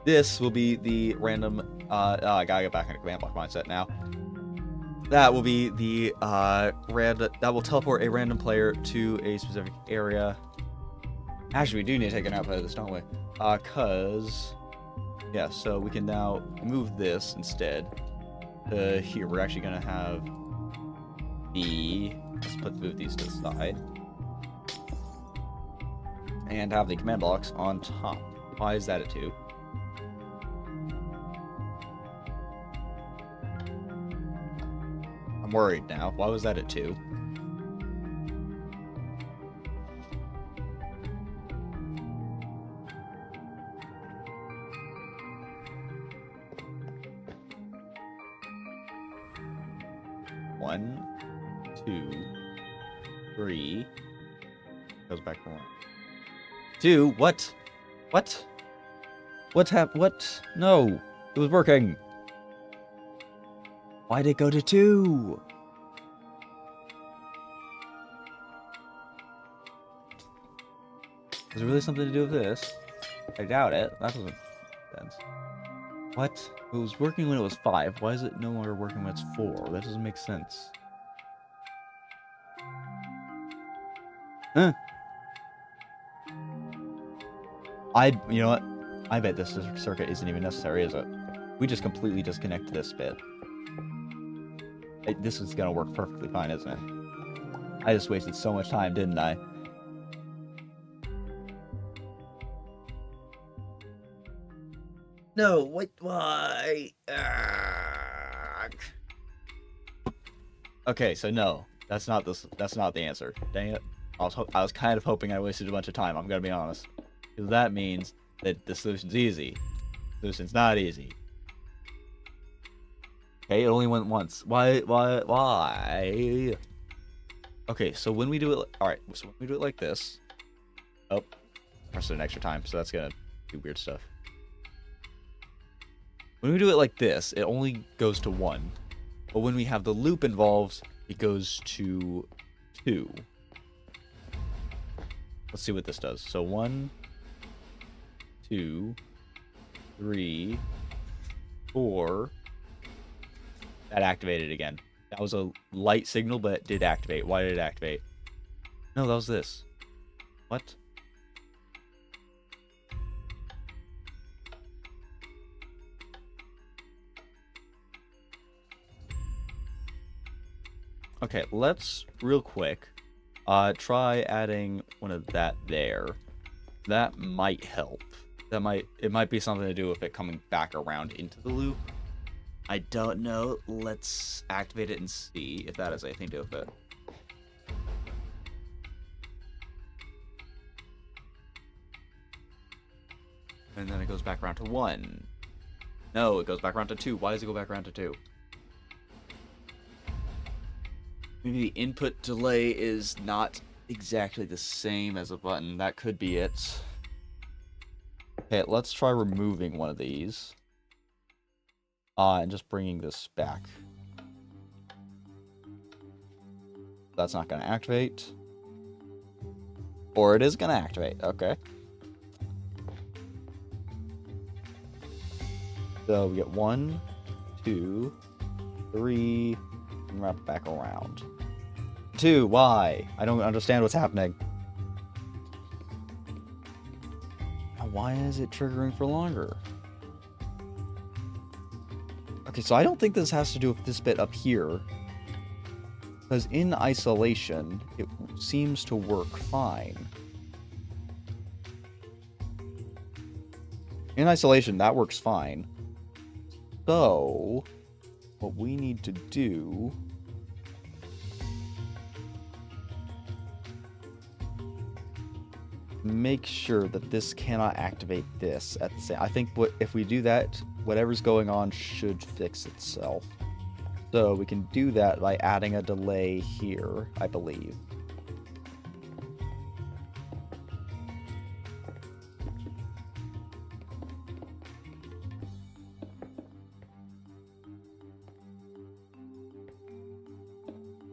this will be the random. I gotta get back into command block mindset now. That will be the that will teleport a random player to a specific area. Actually, we do need to take an output of this, don't we? Yeah, so we can now move this instead. Here, we're actually gonna have let's move these to the side. And have the command blocks on top. Why is that a 2? I'm worried now. Why was that a 2? One, 2, 3. Goes back to 1. 2. What? What? What happened? What? No. It was working. Why'd it go to 2? Is there really something to do with this? I doubt it. That doesn't make sense. What? It was working when it was 5. Why is it no longer working when it's 4? That doesn't make sense. Huh? You know what? I bet this circuit isn't even necessary, is it? We just completely disconnect this bit. This is gonna work perfectly fine, isn't it? I just wasted so much time, didn't I? No, wait, why? Okay, so no, that's not the answer. Dang it! I was kind of hoping I wasted a bunch of time. I'm gonna be honest, because that means that the solution's easy. The solution's not easy. Okay, it only went once. Why? Okay, so when we do it, all right. So when we do it like this, oh, press it an extra time, so that's gonna do weird stuff. When we do it like this, it only goes to 1. But when we have the loop involved, it goes to 2. Let's see what this does. So 1, 2, 3, 4. That activated again. That was a light signal, but it did activate. Why did it activate? No, that was this. What? Okay, let's real quick try adding one of that there. That might help. It might be something to do with it coming back around into the loop. I don't know. Let's activate it and see if that has anything to do with it. And then it goes back around to 1. No, it goes back around to 2. Why does it go back around to 2? Maybe the input delay is not exactly the same as a button. That could be it. Okay, let's try removing one of these. And just bringing this back. That's not going to activate. Or it is going to activate. Okay. So we get 1, 2, 3, and wrap it back around. 2, why? I don't understand what's happening. Now, why is it triggering for longer? Okay, so I don't think this has to do with this bit up here. Because in isolation, it seems to work fine. In isolation, that works fine. So, what we need to do... make sure that this cannot activate this at the same... I think if we do that, whatever's going on should fix itself. So we can do that by adding a delay here, I believe.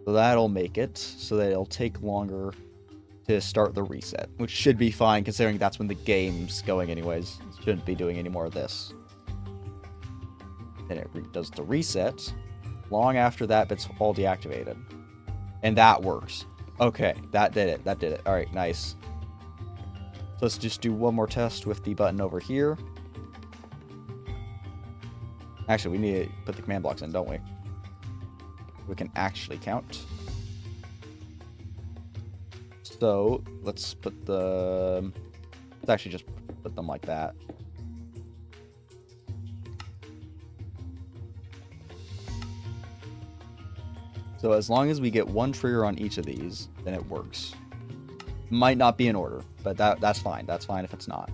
So that'll make it so that it'll take longer to start the reset, which should be fine considering that's when the game's going anyways. It shouldn't be doing any more of this. Then it does the reset. Long after that bit's all deactivated. And that works. Okay, that did it. That did it. Alright, nice. So let's just do one more test with the button over here. Actually, we need to put the command blocks in, don't we? We can actually count. So, let's put the... let's actually just put them like that. So as long as we get one trigger on each of these, then it works. Might not be in order, but that's fine. That's fine if it's not.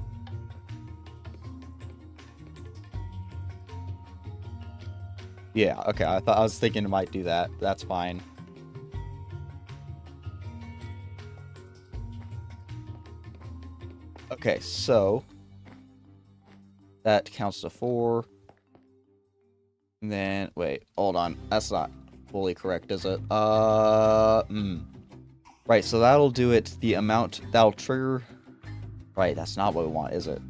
Yeah, okay, I was thinking it might do that. That's fine. Okay, so that counts to 4. And then wait, hold on. That's not fully correct, is it? Right, so that'll do it the amount that'll trigger. Right, that's not what we want, is it?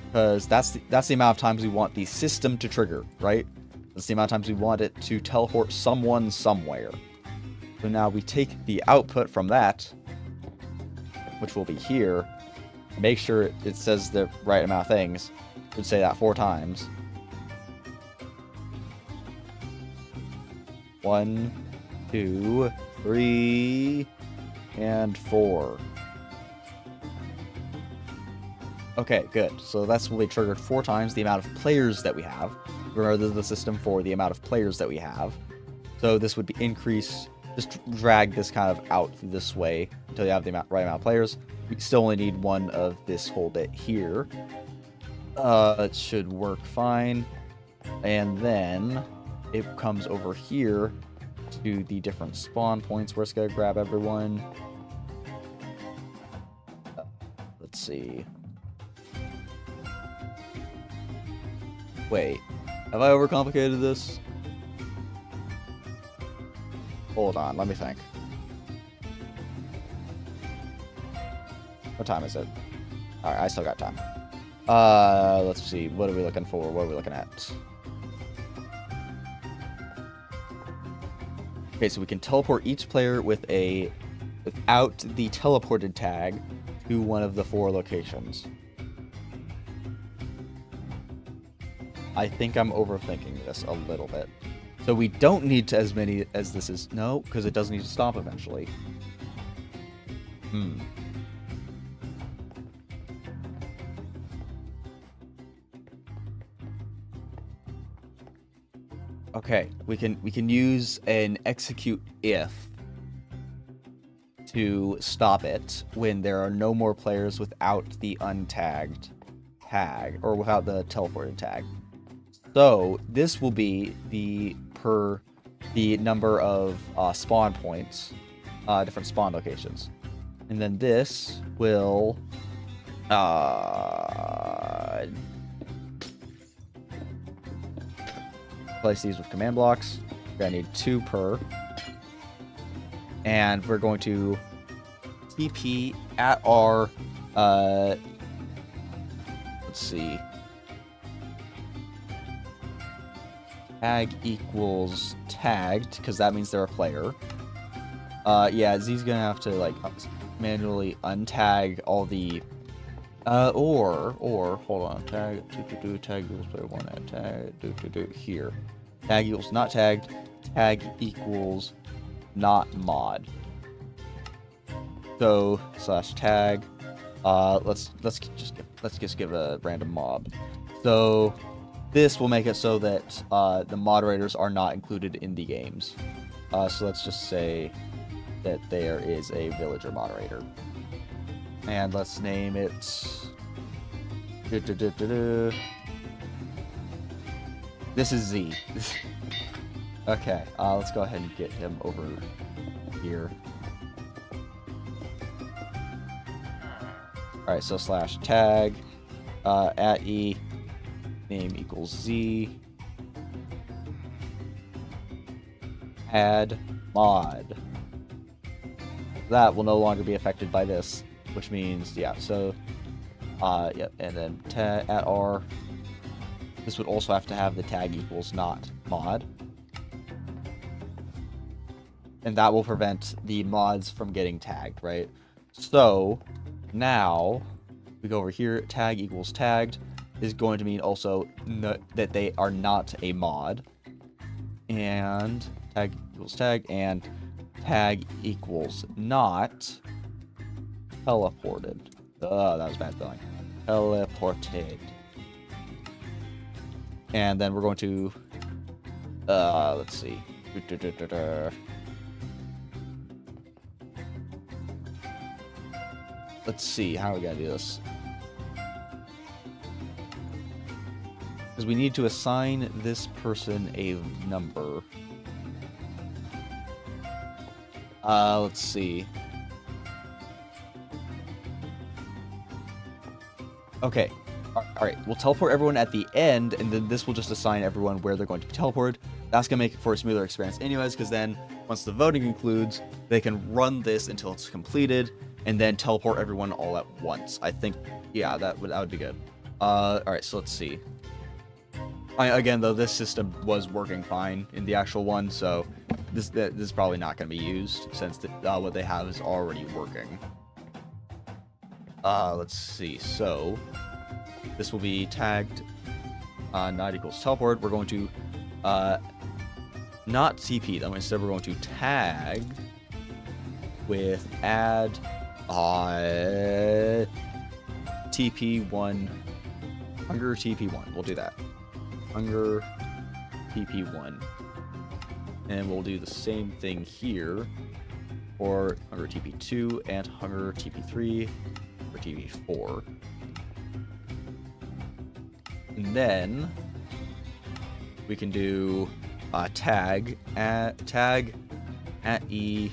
Because that's the amount of times we want the system to trigger, right? That's the amount of times we want it to teleport someone somewhere. So now we take the output from that, which will be here, make sure it says the right amount of things. Would say that 4 times. 1, 2, 3, and 4. Okay, good. So that's what we triggered 4 times the amount of players that we have. Remember, this is the system for the amount of players that we have. So this would be increase, just drag this kind of out this way until you have the right amount of players. We still only need one of this whole bit here. It should work fine. And then it comes over here to the different spawn points where it's going to grab everyone. Let's see. Wait, have I overcomplicated this? Hold on, let me think. What time is it? Alright, I still got time. Let's see, what are we looking for? What are we looking at? Okay, so we can teleport each player without the teleported tag to one of the 4 locations. I think I'm overthinking this a little bit. So we don't need to as many as this is. No, because it does need to stop eventually. Okay, we can use an execute if to stop it when there are no more players without the untagged tag or without the teleported tag. So this will be the number of spawn points, different spawn locations, and then this will replace these with command blocks. We're gonna need 2 per. And we're going to TP at our, let's see, tag equals tagged, because that means they're a player. Yeah, Z's gonna have to, like, manually untag all the, or, hold on, tag equals player 1 at tag, here. Tag equals not tagged, tag equals not mod. So /tag, let's just give it a random mob. So this will make it so that the moderators are not included in the games. So let's just say that there is a villager moderator, and let's name it. This is Z. Okay, let's go ahead and get him over here. Alright, so /tag, at E, name equals Z, add mod. That will no longer be affected by this, which means, yeah, so, yep, and then at R, this would also have to have the tag equals not mod. And that will prevent the mods from getting tagged, right? So now we go over here, tag equals tagged is going to mean also that they are not a mod. And tag equals tag, and tag equals not teleported. That was bad spelling. Teleported. And then we're going to, let's see. Let's see, how we gotta do this? Because we need to assign this person a number. Let's see. Okay. Alright, we'll teleport everyone at the end, and then this will just assign everyone where they're going to be teleported. That's going to make it for a smoother experience anyways, because then, once the voting concludes, they can run this until it's completed, and then teleport everyone all at once. I think, yeah, that would be good. Alright, so let's see. Again, though, this system was working fine in the actual one, so this is probably not going to be used, since what they have is already working. Let's see, so this will be tagged not equals teleport. We're going to not TP them. Instead, we're going to tag with add TP1 hunger TP1. We'll do that. Hunger TP1. And we'll do the same thing here for hunger TP2 and hunger TP3 or TP4. And then we can do tag at E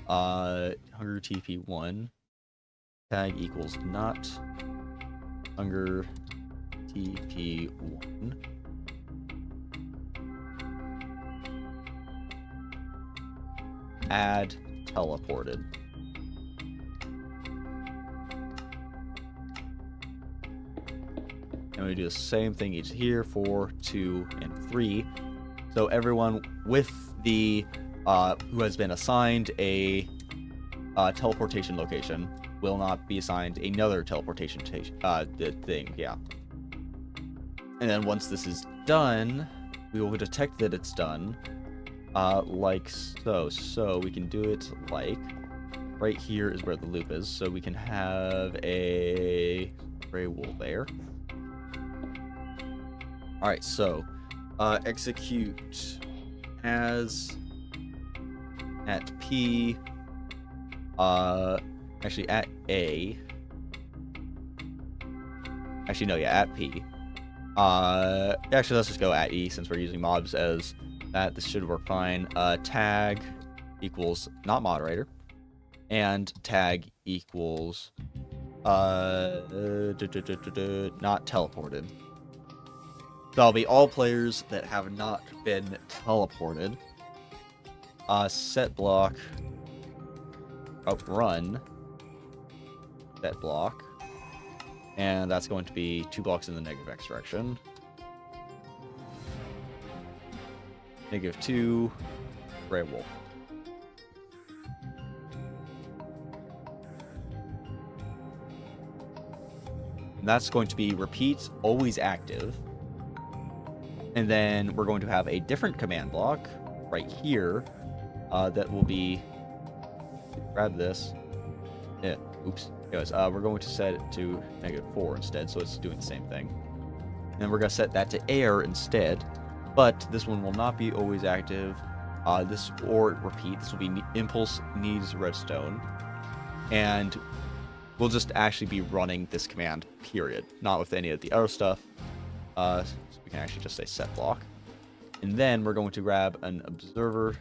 hunger TP1 tag equals not hunger TP1 add teleported. And we do the same thing each here, 4, 2, and 3. So everyone with the who has been assigned a teleportation location will not be assigned another teleportation thing. Yeah. And then once this is done, we will detect that it's done, like so. So we can do it like right here is where the loop is. So we can have a gray wool there. Alright, so execute as at P, actually at A, actually no, yeah, at P. Actually let's just go at E since we're using mobs as that. This should work fine. Tag equals not moderator, and tag equals not teleported. that'll be all players that have not been teleported. Set block. Outrun. Set block. And that's going to be 2 blocks in the negative X direction. -2. Gray Wolf. And that's going to be repeat, always active. And then we're going to have a different command block right here that will be, grab this. Yeah, oops. Anyways, we're going to set it to -4 instead, so it's doing the same thing. And then we're going to set that to air instead, but this one will not be always active. This or repeat. This will be impulse needs redstone, and we'll just actually be running this command, period, not with any of the other stuff. So we can actually just say set block. And then we're going to grab an observer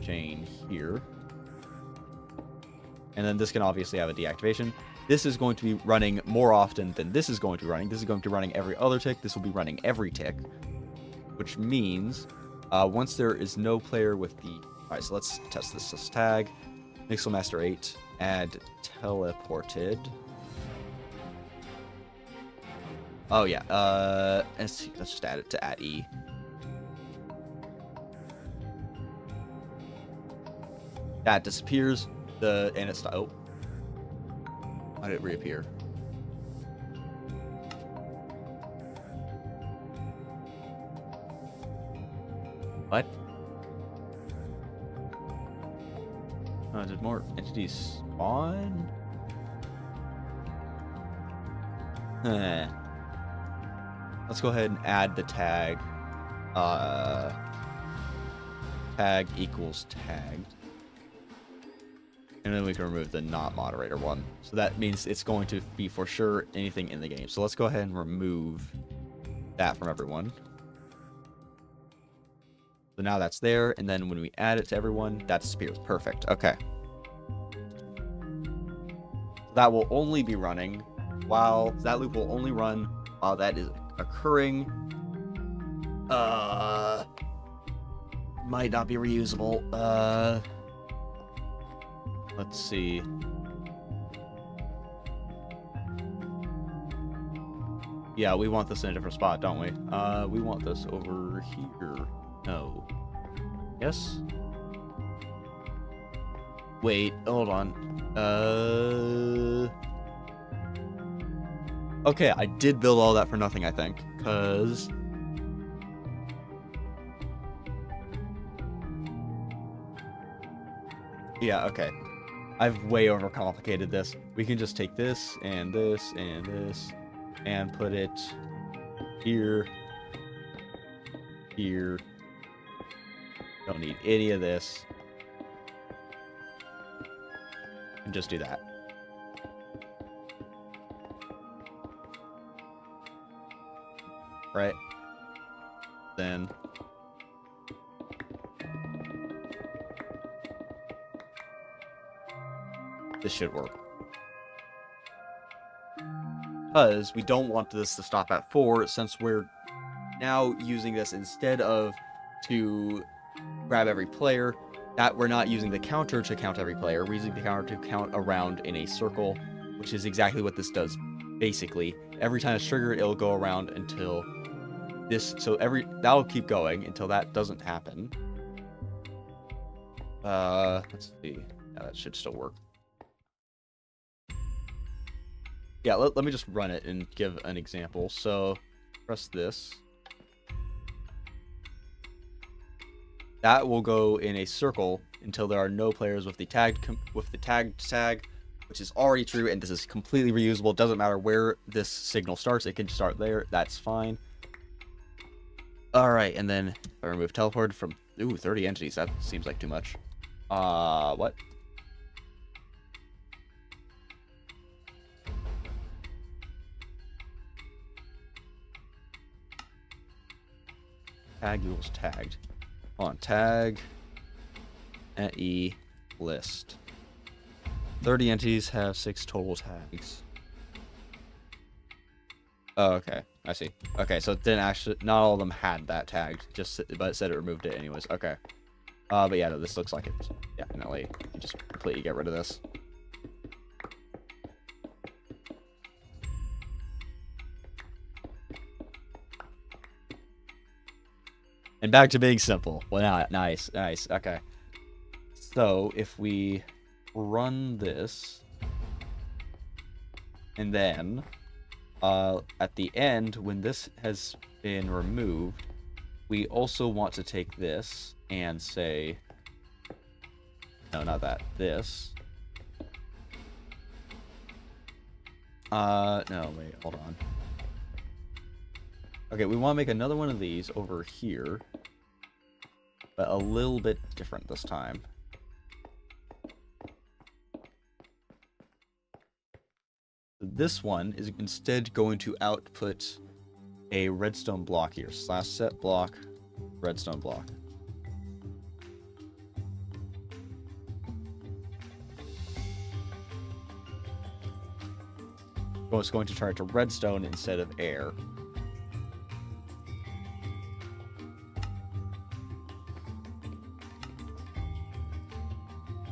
chain here. And then this can obviously have a deactivation. This is going to be running more often than this is going to be running. This is going to be running every other tick. This will be running every tick, which means once there is no player with the... Alright, so let's test this tag. Mixelmaster 8, add teleported. Oh yeah, let's just add it to @e. That disappears. And it's not. Oh, how did it reappear? What? Did more entities spawn? Let's go ahead and add the tag. Tag equals tagged. And then we can remove the not moderator one. So that means it's going to be for sure anything in the game. So let's go ahead and remove that from everyone. So now that's there. And then when we add it to everyone, that disappears. Perfect. Okay. That will only be running while that loop will only run while that is occurring. Might not be reusable. Let's see. Yeah, we want this in a different spot, don't we? We want this over here. No. Yes? Wait, hold on. Okay, I did build all that for nothing, I think. Because... yeah, okay. I've way overcomplicated this. We can just take this and this and this and put it here, here. Don't need any of this. And just do that. Right? Then... this should work. Because we don't want this to stop at 4, since we're now using this instead of to grab every player, that we're not using the counter to count every player, we're using the counter to count around in a circle, which is exactly what this does. Basically, every time it's triggered, it'll go around until this, so that'll keep going until that doesn't happen. Let's see. Yeah, that should still work. Yeah, let me just run it and give an example. So, press this. That will go in a circle until there are no players with the tagged tag, which is already true, and this is completely reusable. It doesn't matter where this signal starts; it can start there. That's fine. All right, and then I remove teleport from 30 entities. That seems like too much. What? Tag equals tagged. On tag @e list. 30 entities have 6 total tags. Oh, okay. I see. Okay, so it didn't actually, not all of them had that tagged, but it said it removed it anyways. Okay. But yeah, no, this looks like it's definitely, you just completely get rid of this. And back to being simple. Well, nice, nice. Okay. So if we run this, and then at the end, when this has been removed, we also want to take this and say, no, not that, this. No, wait, hold on. Okay, we want to make another one of these over here, but a little bit different this time. This one is instead going to output a redstone block here. /set block, redstone block. So it's going to turn it to redstone instead of air.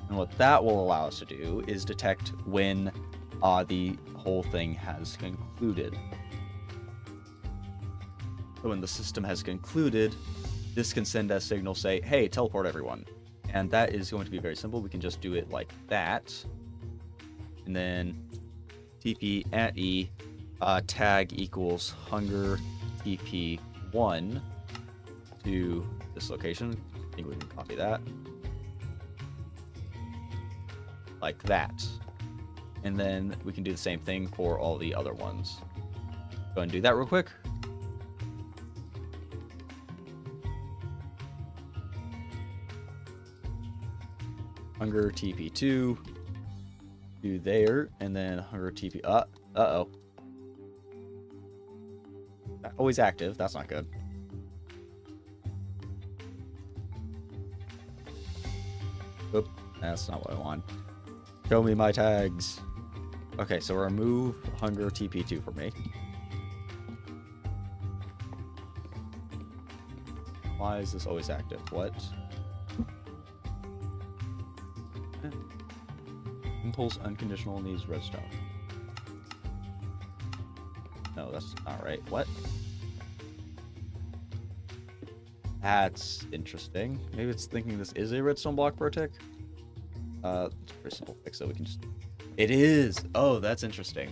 And what that will allow us to do is detect when the whole thing has concluded. So when the system has concluded, this can send a signal, say, hey, teleport everyone. And that is going to be very simple. We can just do it like that. And then TP at E, tag equals hunger TP1 to this location. I think we can copy that. Like that. And then we can do the same thing for all the other ones. Go ahead and do that real quick. Hunger TP2 to there, and then hunger TP. Uh-oh. Always active. That's not good. Oop, that's not what I want. Show me my tags. Okay, so remove hunger TP2 for me. Why is this always active? What? Impulse unconditional needs redstone. No, that's not right. What? That's interesting. Maybe it's thinking this is a redstone block per tick. It's a very simple fix that we can just... It is! Oh, that's interesting.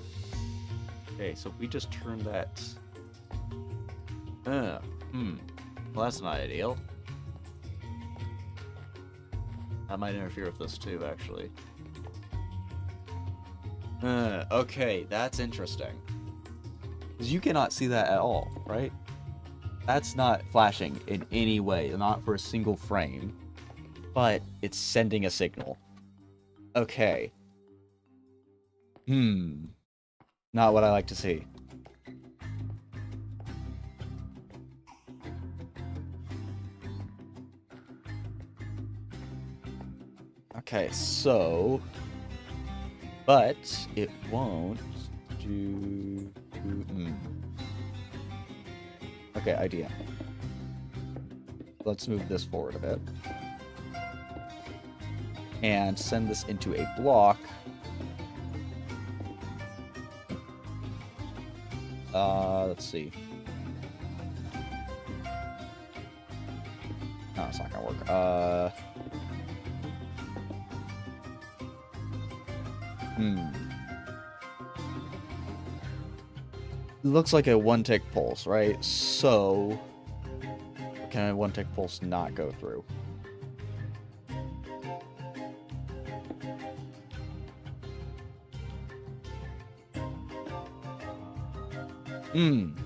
Okay, so if we just turn that... Well, that's not ideal. That might interfere with this too, actually. Okay, that's interesting. Because you cannot see that at all, right? That's not flashing in any way, not for a single frame. But it's sending a signal. Okay. Not what I like to see. Okay, so... But it won't do... Okay, idea. Let's move this forward a bit. And send this into a block. Let's see. No, it's not gonna work. It looks like a one-tick pulse, right? So, can a one-tick pulse not go through?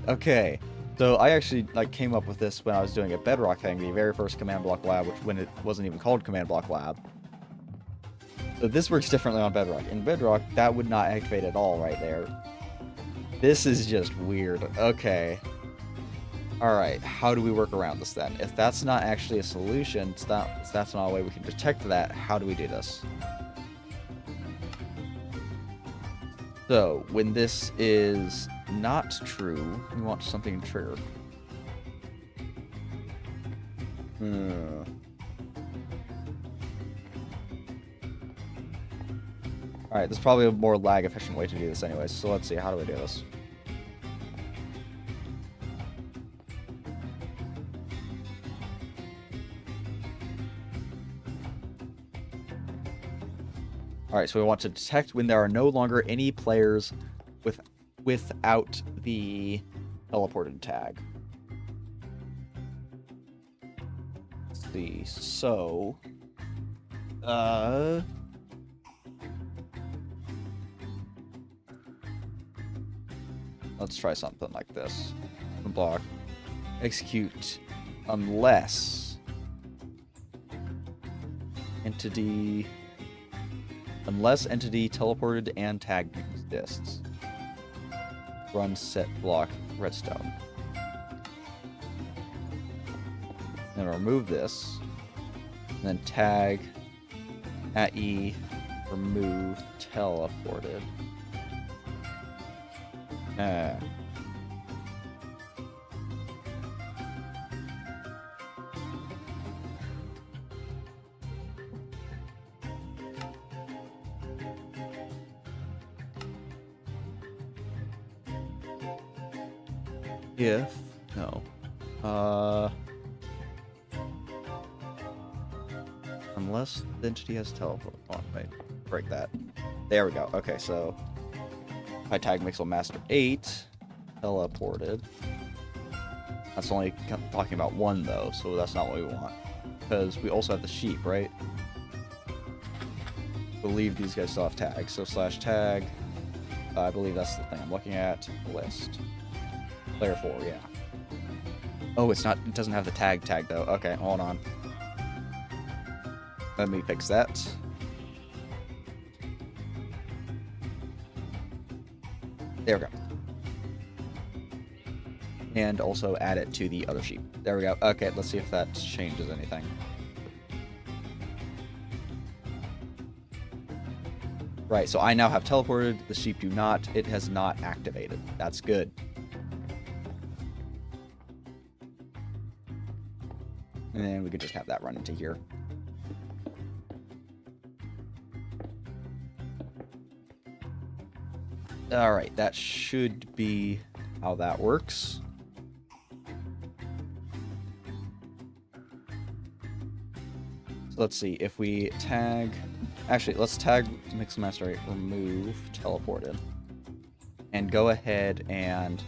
Okay. So I actually came up with this when I was doing a Bedrock thing, the very first command block lab, which when it wasn't even called command block lab. So this works differently on Bedrock. In Bedrock, that would not activate at all right there. This is just weird. Okay. Alright, how do we work around this then? If that's not actually a solution, if that's not a way we can detect that, how do we do this? So, when this is not true. We want something trigger. Alright, there's probably a more lag efficient way to do this anyways, so let's see, how do we do this? Alright, so we want to detect when there are no longer any players without the teleported tag. Let's see, so... let's try something like this. Block. Execute unless entity teleported and tagged exists. Run set block redstone. Then remove this. And then tag at E remove teleported. If no, unless the entity has teleport. Oh, wait, break that. There we go. Okay, so I tag Mixel Master 8 teleported. That's only talking about one though, so that's not what we want because we also have the sheep, right? I believe these guys still have tags. So slash tag. I believe that's the thing I'm looking at. List. Player 4, yeah. Oh, it's not. It doesn't have the tag though. Okay, hold on. Let me fix that. There we go. And also add it to the other sheep. There we go. Okay, let's see if that changes anything. Right, so I now have teleported. The sheep do not. It has not activated. That's good. And then we could just have that run into here. Alright, that should be how that works. So let's see, if we tag... Actually, let's tag Mixmaster 8, remove teleported. And go ahead and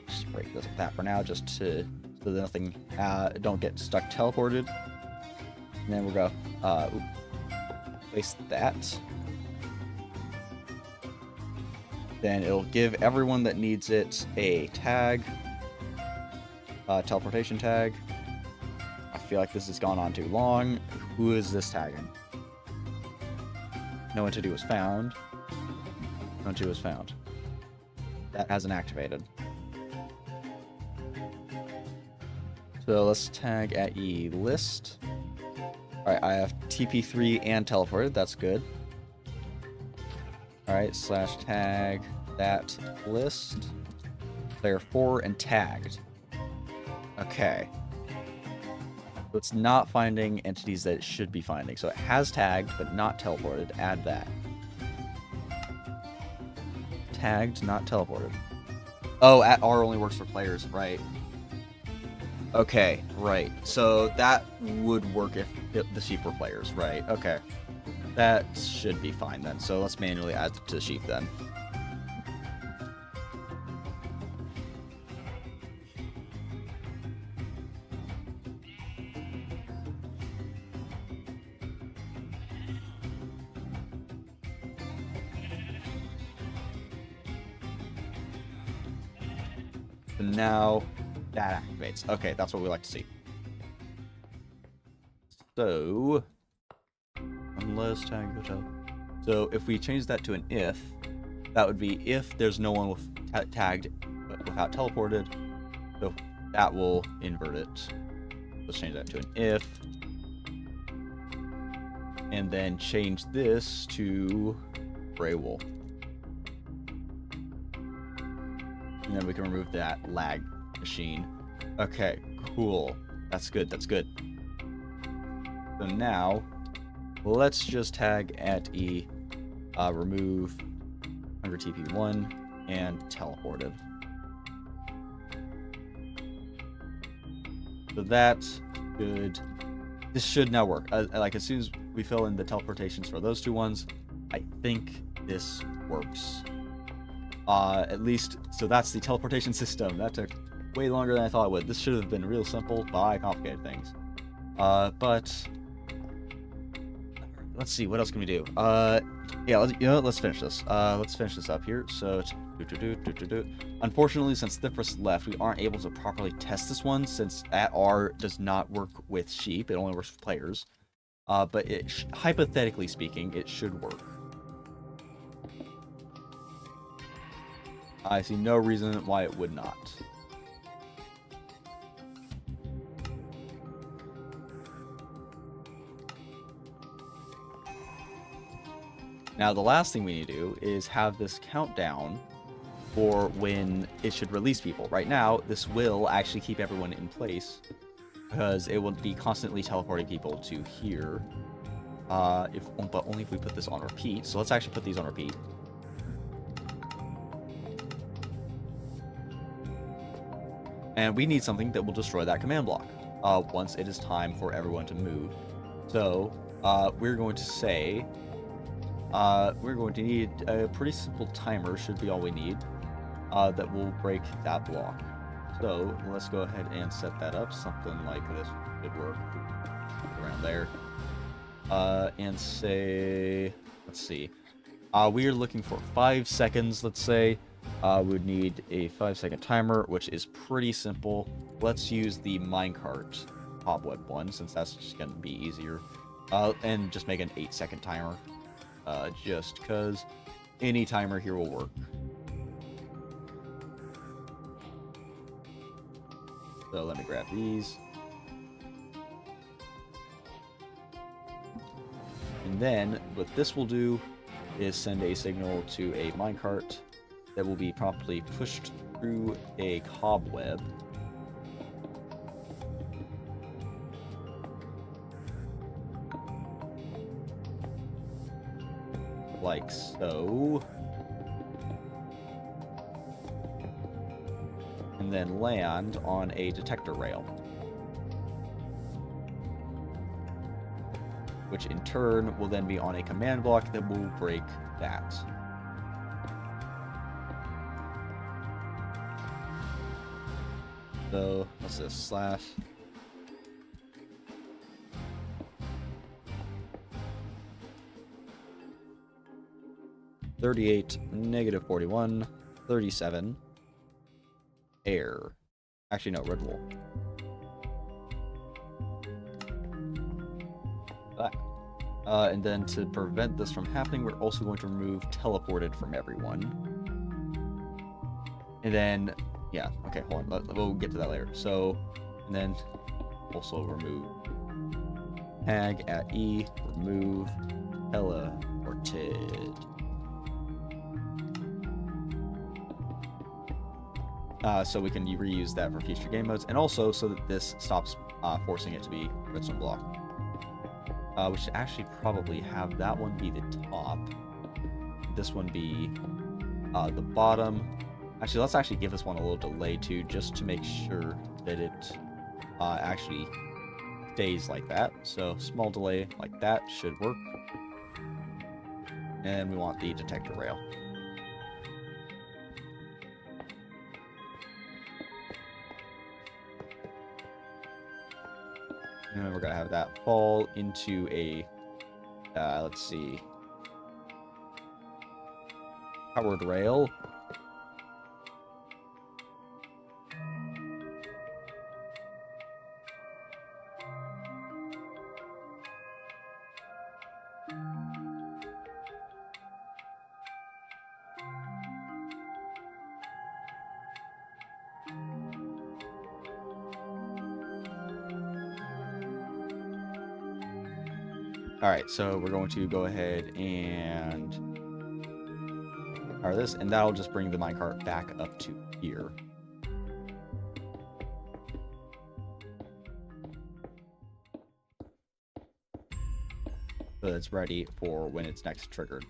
just break this with that for now, just to... so that nothing don't get stuck teleported. And then we'll go place that. Then it'll give everyone that needs it a tag, teleportation tag. I feel like this has gone on too long. Who is this tagging? No entity was found. No entity was found. That hasn't activated. So let's tag at E list. Alright, I have TP3 and teleported. That's good. Alright, slash tag that list. Player 4 and tagged. Okay. So it's not finding entities that it should be finding. So it has tagged, but not teleported. Add that. Tagged, not teleported. Oh, at R only works for players, right. Okay, right. So that would work if the sheep were players, right? Okay. That should be fine then. So let's manually add it to the sheep then. And now that activates. Okay, that's what we like to see. So, unless tag hotel. So if we change that to an if, that would be if there's no one with tagged but without teleported. So that will invert it. Let's change that to an if. And then change this to gray wool. And then we can remove that lag machine. Okay, cool. That's good, that's good. So now, let's just tag at E, remove under TP1 and teleported. So that's good. This should now work. Like, as soon as we fill in the teleportations for those two ones, I think this works. At least, so that's the teleportation system. That took way longer than I thought it would. This should have been real simple, but I complicated things. But let's see, what else can we do? Yeah, let's finish this. Let's finish this up here. So, unfortunately, since Thifrus left, we aren't able to properly test this one, since @R does not work with sheep. It only works with players. But hypothetically speaking, it should work. I see no reason why it would not. Now, the last thing we need to do is have this countdown for when it should release people. Right now, this will actually keep everyone in place, because it will be constantly teleporting people to here. But only if we put this on repeat. So let's actually put these on repeat. And we need something that will destroy that command block once it is time for everyone to move. So we're going to say we're going to need a pretty simple timer, should be all we need, that will break that block. So let's go ahead and set that up. Something like this should work around there. And say, let's see, we are looking for 5 seconds, let's say. We would need a 5-second timer, which is pretty simple. Let's use the minecart cobweb one, since that's just going to be easier. And just make an 8-second timer, just because any timer here will work. So let me grab these. And then what this will do is send a signal to a minecart that will be promptly pushed through a cobweb. Like so. And then land on a detector rail, which in turn will then be on a command block that will break that. So, what's this? Slash. -38, -41, 37. Air. Actually, no, red wool. Back. And then to prevent this from happening, we're also going to remove teleported from everyone. And then, yeah, okay, hold on. We'll get to that later. So, and then also remove tag at E, remove teleported. So we can reuse that for future game modes, and also so that this stops forcing it to be redstone block. We should actually probably have that one be the top, this one be the bottom. Actually, let's actually give this one a little delay too, just to make sure that it actually stays like that. So small delay like that should work. And we want the detector rail. And we're gonna have that fall into a, let's see, powered rail. Alright, so we're going to go ahead and power this, and that'll just bring the minecart back up to here. So it's ready for when it's next triggered.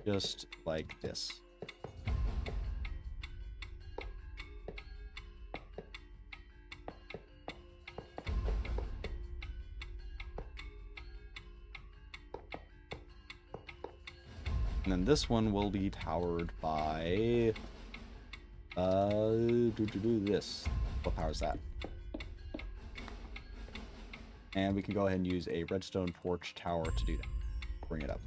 Just like this. And then this one will be powered by this. What powers that? And we can go ahead and use a redstone torch tower to do that. Bring it up.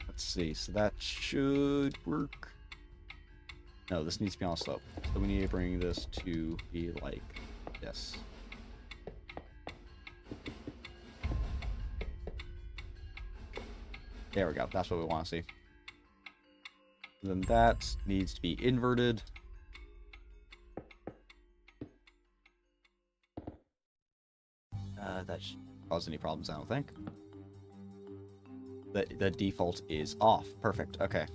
Let's see, so that should work. No, this needs to be on a slope. So we need to bring this to be like this. There we go, that's what we want to see. Then that needs to be inverted. That shouldn't cause any problems, I don't think. The default is off. Perfect. Okay.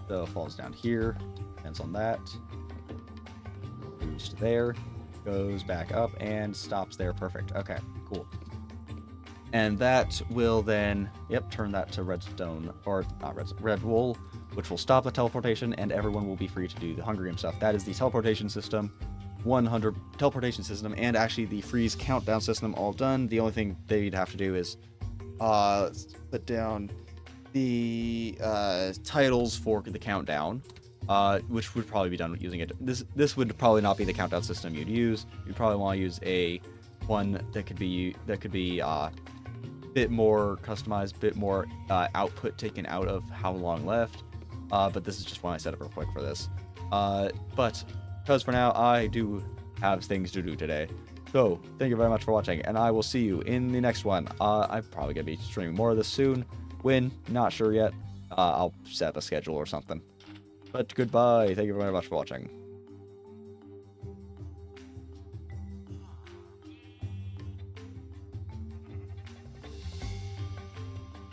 So it falls down here. Depends on that. Moves to there. Goes back up and stops there. Perfect. Okay. Cool. And that will then, yep, turn that to redstone, or not redstone, red wool, which will stop the teleportation, and everyone will be free to do the Hunger Game stuff. That is the teleportation system. 100 teleportation system and actually the freeze countdown system all done. The only thing they'd have to do is put down the titles for the countdown, which would probably be done using it. This would probably not be the countdown system you'd use. You'd probably want to use a one that could be bit more customized, bit more output taken out of how long left. But this is just one I set up real quick for this. But because for now, I do have things to do today. So, thank you very much for watching, and I will see you in the next one. I'm probably going to be streaming more of this soon. When? Not sure yet. I'll set up a schedule or something. But goodbye. Thank you very much for watching.